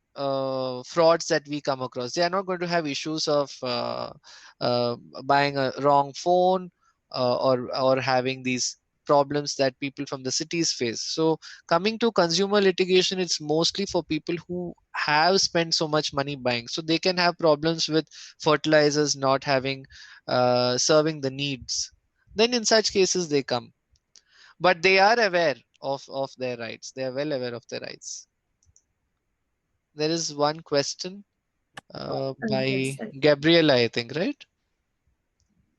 frauds that we come across. They are not going to have issues of uh, buying a wrong phone, or having these problems that people from the cities face. So coming to consumer litigation, it's mostly for people who have spent so much money buying. So they can have problems with fertilizers not having serving the needs. Then in such cases they come, but they are aware of their rights. They are well aware of their rights. There is one question by Yes, Gabriela, I think, right?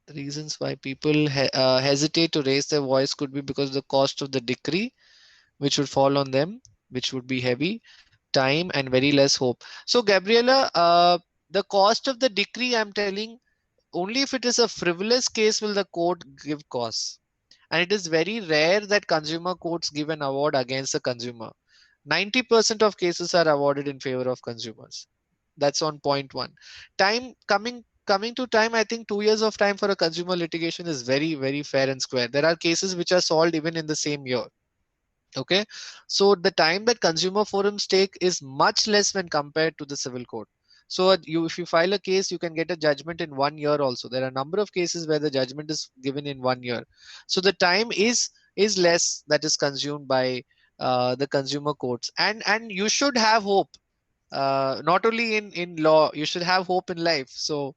The reasons why people hesitate to raise their voice could be because of the cost of the decree, which would fall on them, which would be heavy, time, and very less hope. So, Gabriela, the cost of the decree, I'm telling, only if it is a frivolous case will the court give cause. And it is very rare that consumer courts give an award against the consumer. 90% of cases are awarded in favor of consumers. That's on point one. Time coming to time, I think 2 years of time for a consumer litigation is very, very fair and square. There are cases which are solved even in the same year. Okay, so the time that consumer forums take is much less when compared to the civil court. So if you file a case, you can get a judgment in 1 year also. There are a number of cases where the judgment is given in 1 year. So the time is less that is consumed by the consumer courts. And you should have hope. Not only in law, you should have hope in life. So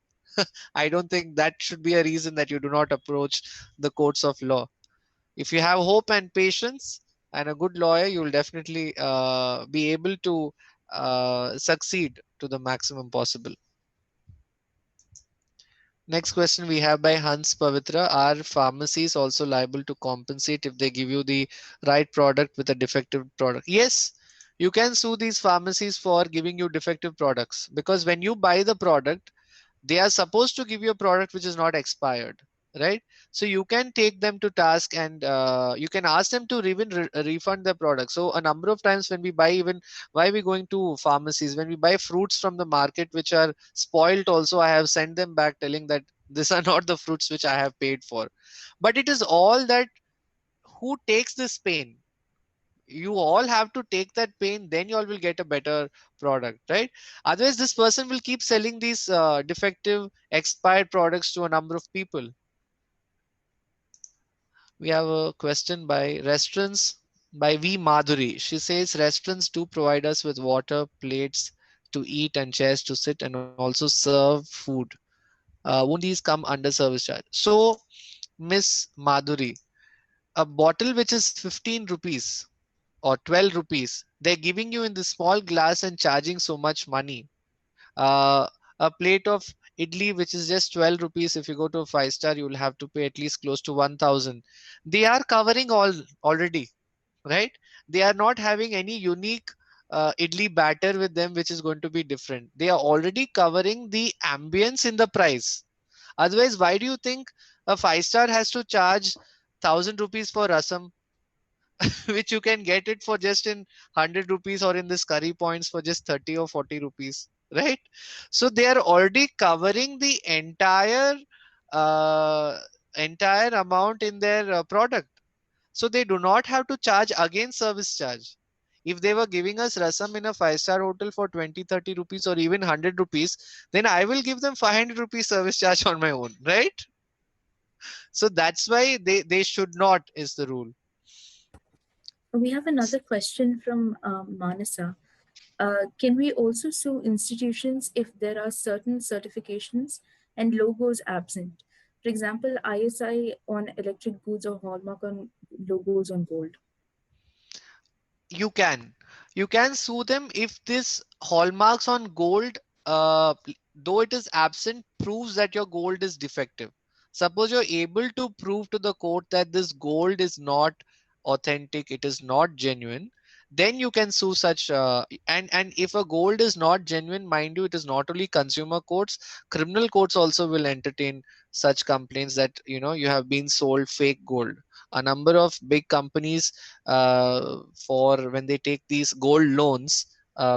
I don't think that should be a reason that you do not approach the courts of law. If you have hope and patience and a good lawyer, you will definitely be able to succeed to the maximum possible. Next question we have by Hans Pavitra. Are pharmacies also liable to compensate if they give you the right product with a defective product? Yes, you can sue these pharmacies for giving you defective products, because when you buy the product, they are supposed to give you a product which is not expired, right? So you can take them to task, and you can ask them to even refund the product. So a number of times when we buy, even why we going to pharmacies, when we buy fruits from the market which are spoiled also, I have sent them back telling that these are not the fruits which I have paid for. But it is all that who takes this pain. You all have to take that pain, then you all will get a better product, right? Otherwise this person will keep selling these defective expired products to a number of people. We have a question by restaurants by V Madhuri. She says restaurants do provide us with water, plates to eat and chairs to sit, and also serve food. Won't these come under service charge? So Miss Madhuri, a bottle which is 15 rupees or 12 rupees, they're giving you in this small glass and charging so much money. A plate of idli which is just 12 rupees, if you go to a 5-star, you will have to pay at least close to 1000. They are covering all already, right? They are not having any unique idli batter with them which is going to be different. They are already covering the ambience in the price. Otherwise, why do you think a 5-star has to charge 1000 rupees for rasam, which you can get it for just in 100 rupees, or in this curry points for just 30 or 40 rupees, right? So they are already covering the entire amount in their product. So they do not have to charge again service charge. If they were giving us rasam in a 5-star hotel for 20-30 rupees or even 100 rupees, then I will give them 500 rupees service charge on my own, right? So that's why they should not, is the rule. We have another question from Manasa. Can we also sue institutions if there are certain certifications and logos absent? For example, ISI on electric goods or Hallmark on logos on gold. You can sue them if this hallmarks on gold, though it is absent, proves that your gold is defective. Suppose you're able to prove to the court that this gold is not authentic, it is not genuine, then you can sue such and if a gold is not genuine, mind you, it is not only consumer courts, criminal courts also will entertain such complaints that you have been sold fake gold. A number of big companies, for when they take these gold loans,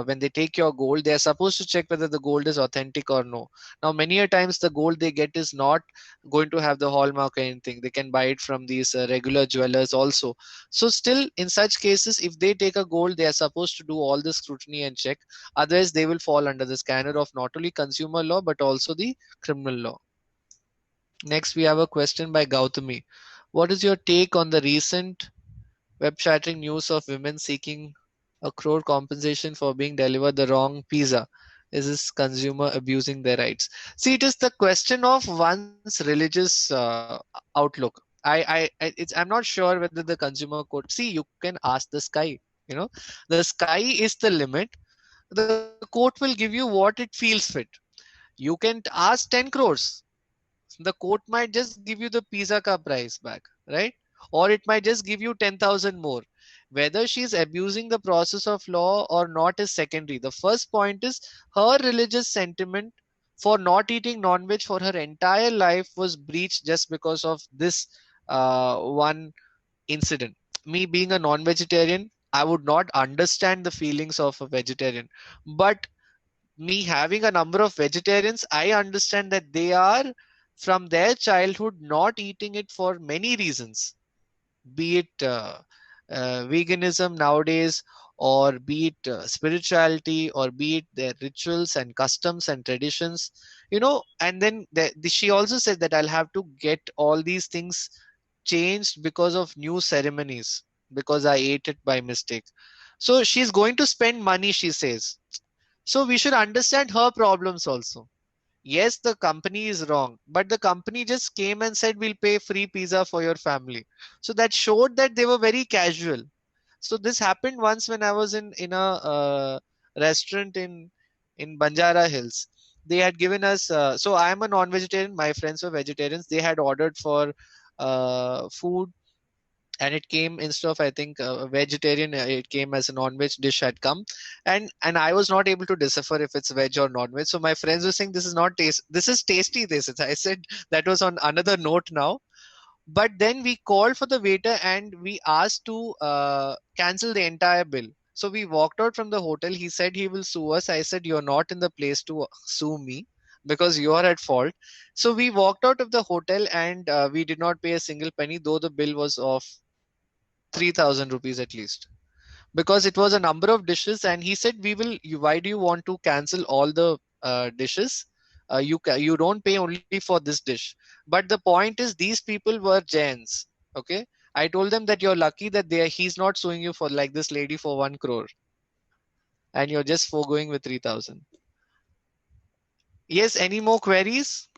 when they take your gold, they are supposed to check whether the gold is authentic or no. Now many a times the gold they get is not going to have the hallmark or anything. They can buy it from these regular jewelers also. So still in such cases, if they take a gold, they are supposed to do all the scrutiny and check. Otherwise they will fall under the scanner of not only consumer law but also the criminal law. Next we have a question by Gautami. What is your take on the recent web shattering news of women seeking a crore compensation for being delivered the wrong pizza? Is this consumer abusing their rights? See, it is the question of one's religious outlook. I'm not sure whether the consumer court. See, you can ask the sky. The sky is the limit. The court will give you what it feels fit. You can ask 10 crores. The court might just give you the pizza ka price back, right? Or it might just give you 10,000 more. Whether she's abusing the process of law or not is secondary. The first point is her religious sentiment for not eating non-veg for her entire life was breached just because of this one incident. Me being a non-vegetarian, I would not understand the feelings of a vegetarian. But me having a number of vegetarians, I understand that they are from their childhood not eating it for many reasons, be it veganism nowadays, or be it spirituality, or be it their rituals and customs and traditions, and then she also said that I'll have to get all these things changed because of new ceremonies, because I ate it by mistake. So she's going to spend money, she says. So we should understand her problems also. Yes, the company is wrong, but the company just came and said, we'll pay free pizza for your family. So that showed that they were very casual. So this happened once when I was in a restaurant in Banjara Hills. They had given us, so I am a non-vegetarian, my friends were vegetarians. They had ordered for food, and it came, instead of I think a vegetarian, it came as a non-veg dish had come, and I was not able to decipher if it's veg or non-veg. So my friends were saying, this is not taste, this is tasty, I said that was on another note now. But then we called for the waiter and we asked to cancel the entire bill. So we walked out from the hotel. He said he will sue us. I said, you're not in the place to sue me because you are at fault. So we walked out of the hotel and we did not pay a single penny, though the bill was of 3,000 rupees at least, because it was a number of dishes. And he said, why do you want to cancel all the dishes? You don't pay only for this dish. But the point is, these people were Jains. Okay. I told them that you're lucky that he's not suing you for, like this lady, for 1 crore. And you're just foregoing with 3,000. Yes. Any more queries?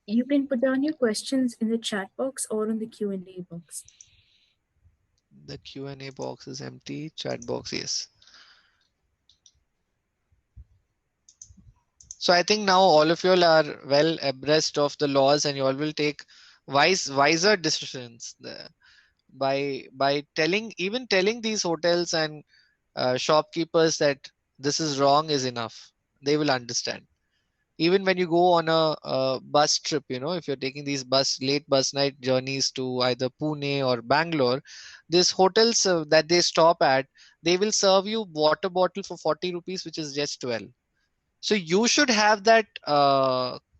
You can put down your questions in the chat box or in the Q&A box. The Q&A box is empty. Chat box, yes. So I think now all of you all are well abreast of the laws, and you all will take wiser decisions by telling these hotels and shopkeepers that this is wrong is enough. They will understand. Even when you go on a bus trip, if you're taking these late bus night journeys to either Pune or Bangalore, these hotels that they stop at, they will serve you water bottle for 40 rupees, which is just 12. So you should have that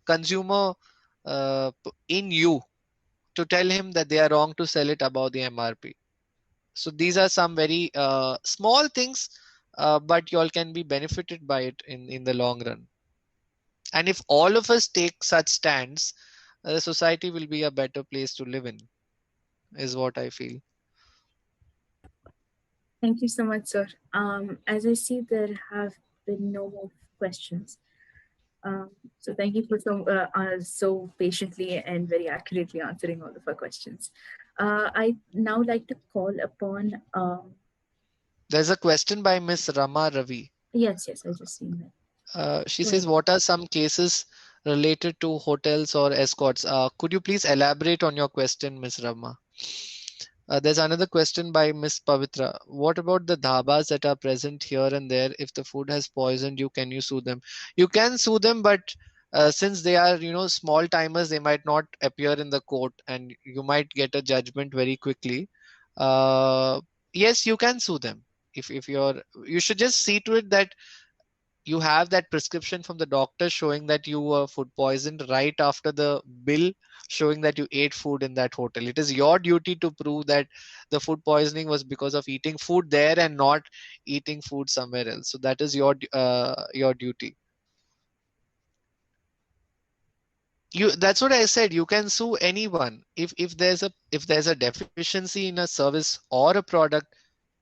consumer in you to tell him that they are wrong to sell it above the MRP. So these are some very small things, but you all can be benefited by it in the long run. And if all of us take such stands, the society will be a better place to live in, is what I feel. Thank you so much, sir. As I see, there have been no more questions. So thank you for so patiently and very accurately answering all of our questions. I now like to call upon... There's a question by Miss Rama Ravi. Yes, I just seen that. She says, what are some cases related to hotels or escorts. Could you please elaborate on your question, Ms. Rama? There's another question by Miss Pavitra. What about the dhabas that are present here and there? If the food has poisoned you, can you sue them? You can sue them, but since they are, small timers, they might not appear in the court, and you might get a judgment very quickly. Yes, you can sue them. If you should just see to it that you have that prescription from the doctor showing that you were food poisoned right after the bill showing that you ate food in that hotel. It is your duty to prove that the food poisoning was because of eating food there and not eating food somewhere else. So that is your duty. That's what I said. You can sue anyone if there's a deficiency in a service or a product.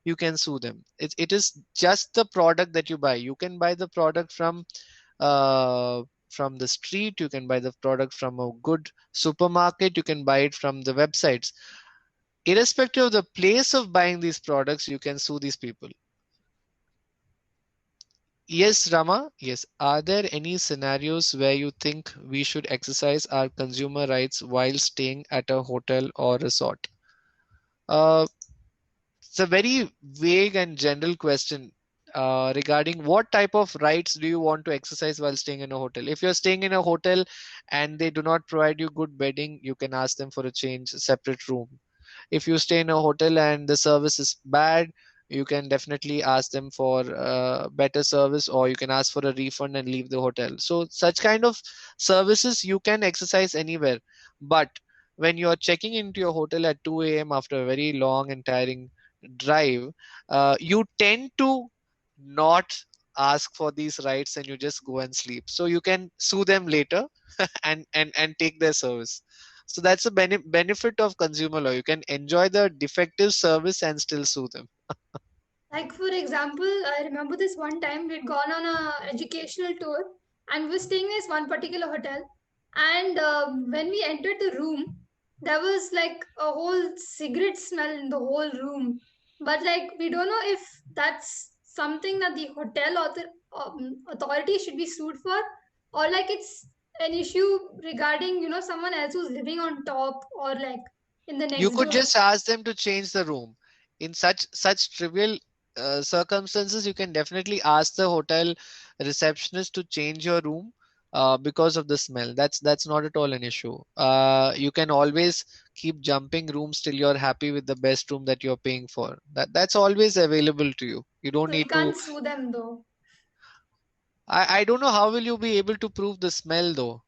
You can sue them. It is just the product that you buy. You can buy the product from the street. You can buy the product from a good supermarket. You can buy it from the websites. Irrespective of the place of buying these products, you can sue these people. Yes, Rama. Yes. Are there any scenarios where you think we should exercise our consumer rights while staying at a hotel or resort? It's a very vague and general question regarding what type of rights do you want to exercise while staying in a hotel. If you're staying in a hotel and they do not provide you good bedding, you can ask them for a change, a separate room. If you stay in a hotel and the service is bad, you can definitely ask them for better service, or you can ask for a refund and leave the hotel. So such kind of services you can exercise anywhere. But when you're checking into your hotel at 2 a.m. after a very long and tiring drive, you tend to not ask for these rights and you just go and sleep. So you can sue them later and take their service. So that's the benefit of consumer law. You can enjoy the defective service and still sue them. Like, for example, I remember this one time we'd gone on a educational tour and we were staying in this one particular hotel. And when we entered the room, there was like a whole cigarette smell in the whole room. But like, we don't know if that's something that the hotel authority should be sued for, or like it's an issue regarding, someone else who's living on top or like in the next You could door. just ask them to change the room. In such trivial circumstances, you can definitely ask the hotel receptionist to change your room because of the smell. That's not at all an issue. You can always keep jumping rooms till you're happy with the best room that you're paying for. That's always available to you. You don't So need you can't to. sue them though. I don't know how will you be able to prove the smell though.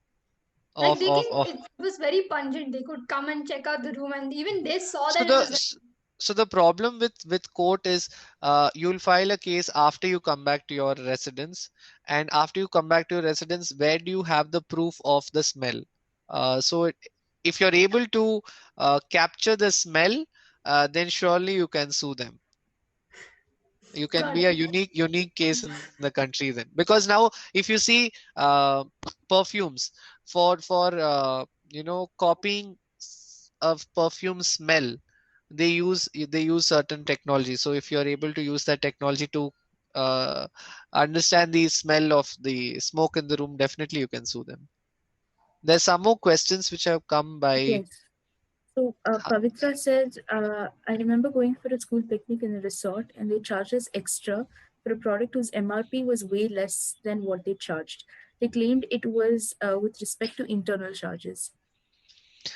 Like Of it was very pungent. They could come and check out the room, and even they saw So that it was the problem with court is you'll file a case after you come back to your residence, and after you come back to your residence, where do you have the proof of the smell? If you're able to capture the smell, then surely you can sue them. You can Got be a unique case in the country then, because now if you see perfumes for copying of perfume smell, they use certain technology. So if you are able to use that technology to understand the smell of the smoke in the room, definitely you can sue them. There's some more questions which have come by. Yes. So Pavitra said, I remember going for a school picnic in a resort and they charged us extra for a product whose MRP was way less than what they charged. They claimed it was with respect to internal charges.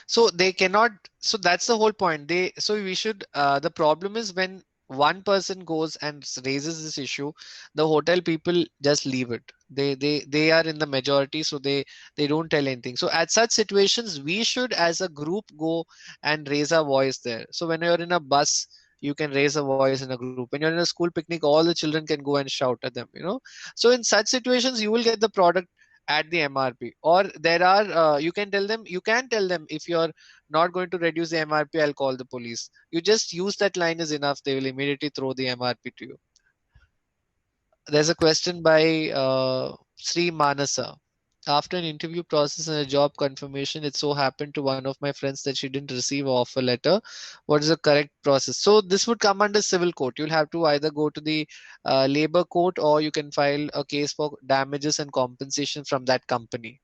So they cannot, so that's the whole point. The problem is when one person goes and raises this issue, the hotel people just leave it. They are in the majority, so they don't tell anything. So at such situations, we should as a group go and raise our voice there. So when you're in a bus, you can raise a voice in a group. When you're in a school picnic, all the children can go and shout at them, So in such situations, you will get the product at the MRP, or there are you can tell them if you're not going to reduce the MRP, I'll call the police. You just use that line is enough. They will immediately throw the MRP to you. There's a question by Sri Manasa. After an interview process and a job confirmation, it so happened to one of my friends that she didn't receive an offer letter. What is the correct process? So this would come under civil court. You'll have to either go to the labor court, or you can file a case for damages and compensation from that company.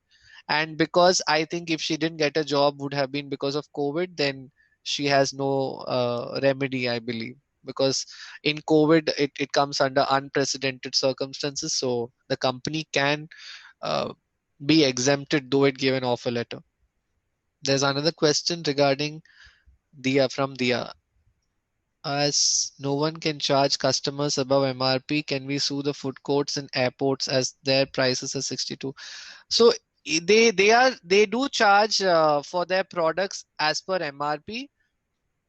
And because I think if she didn't get a job would have been because of COVID, then she has no remedy, I believe, because in COVID it comes under unprecedented circumstances, so the company can be exempted though it gave an offer letter. There's another question regarding Dia from Dia. As no one can charge customers above MRP, can we sue the food courts and airports as their prices are 62? So they do charge for their products as per MRP.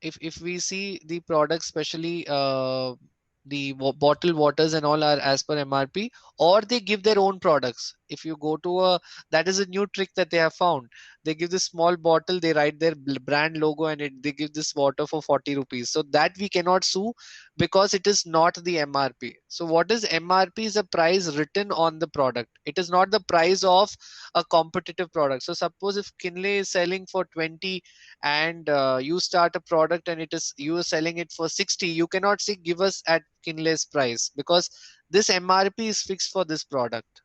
If we see the products, especially the bottled waters and all are as per MRP, or they give their own products. If you go to that is a new trick that they have found. They give this small bottle, they write their brand logo, and they give this water for 40 rupees. So that we cannot sue because it is not the MRP. So what is MRP is a price written on the product. It is not the price of a competitive product. So suppose if Kinley is selling for 20 and you start a product and you are selling it for 60, you cannot say give us at Kinley's price because this MRP is fixed for this product.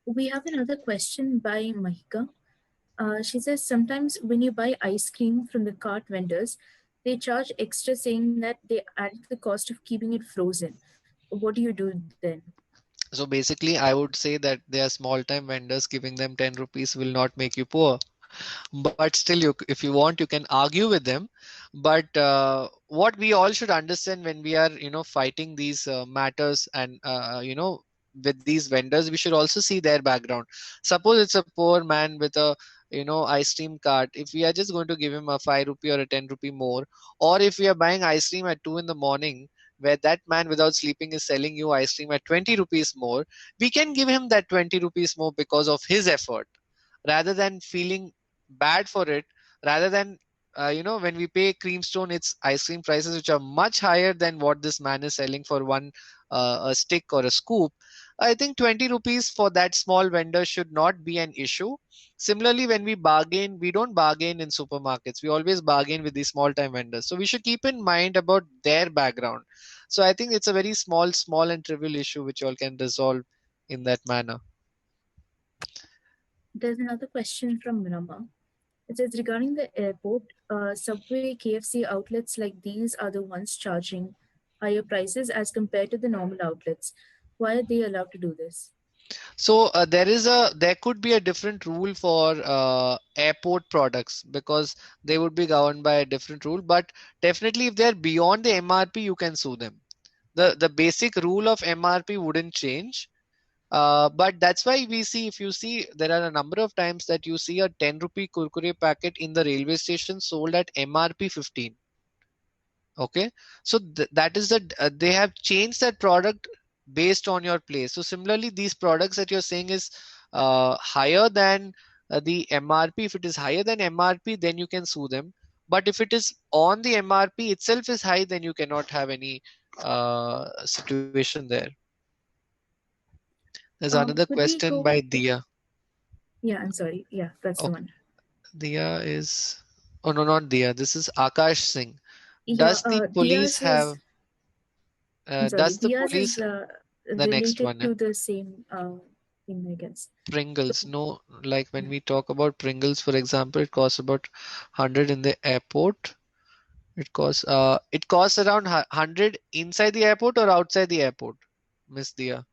We have another question by Mahika. She says, sometimes when you buy ice cream from the cart vendors, they charge extra saying that they added the cost of keeping it frozen. What do you do then? So basically, I would say that they are small time vendors. Giving them 10 rupees will not make you poor. But still, if you want, you can argue with them. But what we all should understand when we are, fighting these matters and, with these vendors, we should also see their background. Suppose it's a poor man with a, ice cream cart. If we are just going to give him a 5 rupee or a 10 rupee more, or if we are buying ice cream at 2 in the morning, where that man without sleeping is selling you ice cream at 20 rupees more, we can give him that 20 rupees more because of his effort, rather than feeling bad for it, rather than when we pay Creamstone its ice cream prices which are much higher than what this man is selling for one a stick or a scoop. I think 20 rupees for that small vendor should not be an issue. Similarly, when we bargain, we don't bargain in supermarkets, we always bargain with these small time vendors, so we should keep in mind about their background. So I think it's a very small and trivial issue which all can resolve in that manner. There's another question from Rama. It says, regarding the airport, Subway, KFC outlets like these are the ones charging higher prices as compared to the normal outlets. Why are they allowed to do this? So there could be a different rule for airport products because they would be governed by a different rule. But definitely, if they're beyond the MRP, you can sue them. The basic rule of MRP wouldn't change. But that's why we see, if you see, there are a number of times that you see a 10 rupee Kurkure packet in the railway station sold at MRP 15. Okay, so that is they have changed that product based on your place. So similarly, these products that you're saying is higher than the MRP. If it is higher than MRP, then you can sue them. But if it is on the MRP itself is high, then you cannot have any situation there. There's another question by Dia. Yeah, I'm sorry. Yeah, that's the one. Dia is... Oh, no, not Dia. This is Akash Singh. Does the police have... does the police... the next one, to the same thing, I guess. Pringles. No, like when we talk about Pringles, for example, it costs about 100 in the airport. It costs around 100 inside the airport or outside the airport, Miss Dia?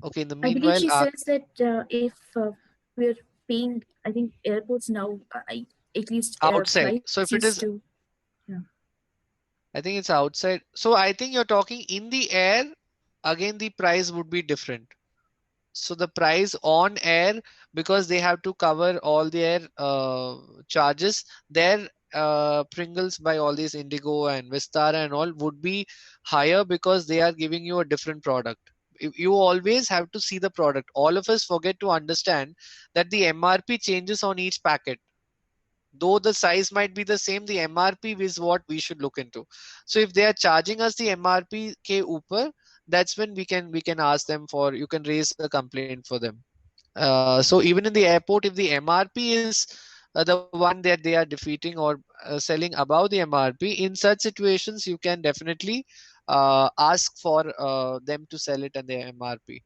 Okay, in the meanwhile, I believe she says that if we're paying, I think airports now, at least outside. So if it is, I think it's outside. So I think you're talking in the air. Again, the price would be different. So the price on air, because they have to cover all their charges, their Pringles by all these Indigo and Vistara and all would be higher because they are giving you a different product. You always have to see the product. All of us forget to understand that the MRP changes on each packet. Though the size might be the same, the MRP is what we should look into. So if they are charging us the MRP ke upar, that's when we can ask them for, you can raise a complaint for them. So even in the airport, if the MRP is the one that they are defeating or selling above the MRP, in such situations you can definitely ask for them to sell it at their MRP.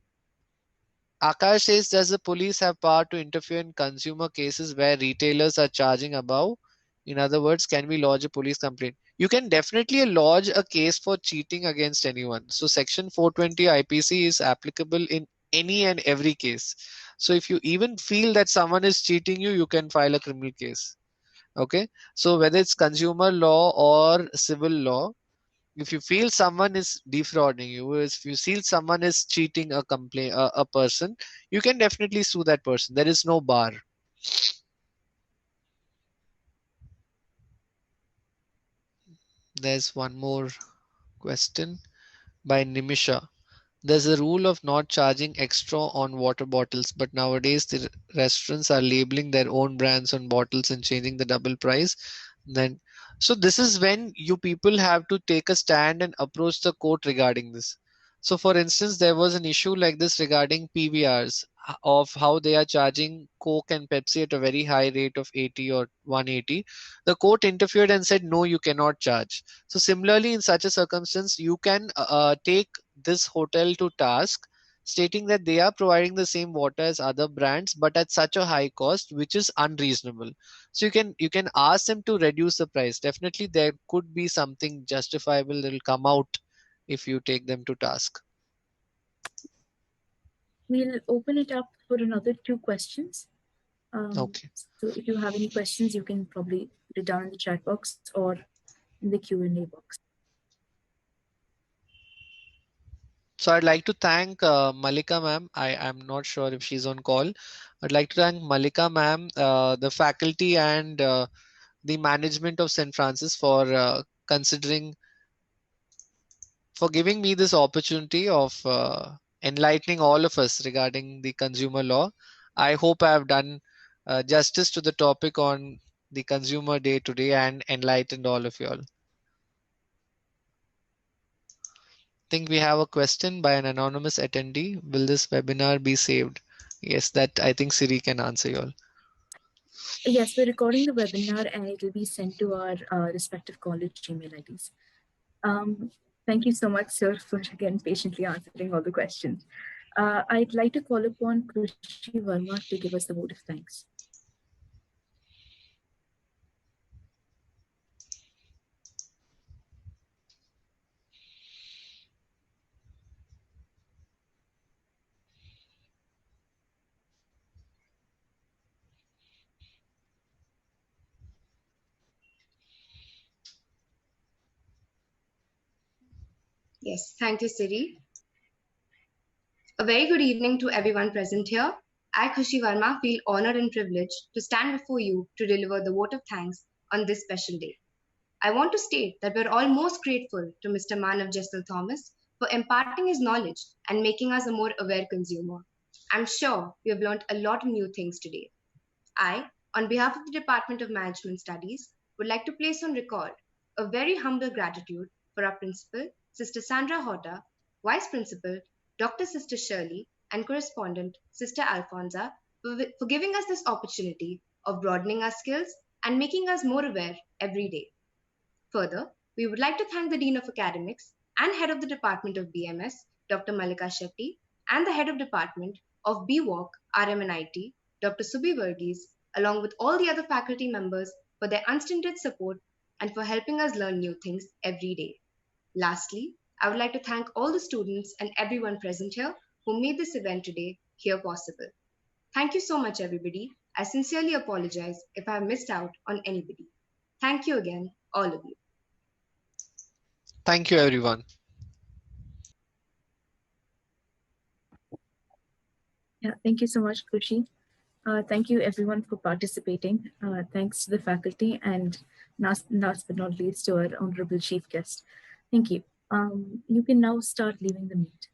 Akash says, does the police have power to interfere in consumer cases where retailers are charging above? In other words, can we lodge a police complaint? You can definitely lodge a case for cheating against anyone. So section 420 IPC is applicable in any and every case. So if you even feel that someone is cheating you, you can file a criminal case. Okay. So whether it's consumer law or civil law, if you feel someone is defrauding you, if you feel someone is cheating a person, you can definitely sue that person. There is no bar. There's one more question by Nimisha. There's a rule of not charging extra on water bottles, but nowadays the restaurants are labeling their own brands on bottles and changing the double price. Then, so this is when you people have to take a stand and approach the court regarding this. So for instance, there was an issue like this regarding PVRs of how they are charging Coke and Pepsi at a very high rate of 80 or 180. The court interfered and said, no, you cannot charge. So similarly, in such a circumstance, you can take this hotel to task, stating that they are providing the same water as other brands, but at such a high cost, which is unreasonable. So you can ask them to reduce the price. Definitely there could be something justifiable that will come out if you take them to task. We'll open it up for another 2 questions. Okay. So if you have any questions, you can probably put it down in the chat box or in the Q&A box. So I'd like to thank Malika ma'am. I'm not sure if she's on call. I'd like to thank Malika ma'am, the faculty and the management of St. Francis for giving me this opportunity of enlightening all of us regarding the consumer law. I hope I have done justice to the topic on the Consumer Day today and enlightened all of you all. I think we have a question by an anonymous attendee. Will this webinar be saved? Yes, that I think Siri can answer you all. Yes, we're recording the webinar and it will be sent to our respective college Gmail IDs. Thank you so much, sir, for again patiently answering all the questions. I'd like to call upon Krushi Verma to give us the vote of thanks. Yes, thank you, Siri. A very good evening to everyone present here. I, Khushi Verma, feel honored and privileged to stand before you to deliver the vote of thanks on this special day. I want to state that we're all most grateful to Mr. Manav Jaiswal Thomas for imparting his knowledge and making us a more aware consumer. I'm sure we have learned a lot of new things today. I, on behalf of the Department of Management Studies, would like to place on record a very humble gratitude for our principal, Sister Sandra Horta, Vice Principal, Dr. Sister Shirley, and Correspondent, Sister Alfonza, for giving us this opportunity of broadening our skills and making us more aware every day. Further, we would like to thank the Dean of Academics and Head of the Department of BMS, Dr. Malika Shetty, and the Head of Department of BWalk, RMNIT, Dr. Subhi Varghese, along with all the other faculty members for their unstinted support and for helping us learn new things every day. Lastly, I would like to thank all the students and everyone present here who made this event today here possible. Thank you so much, everybody. I sincerely apologize if I have missed out on anybody. Thank you again, all of you. Thank you, everyone. Yeah, thank you so much, Krushi. Thank you, everyone, for participating. Thanks to the faculty and last but not least to our honorable chief guest. Thank you. You can now start leaving the meet.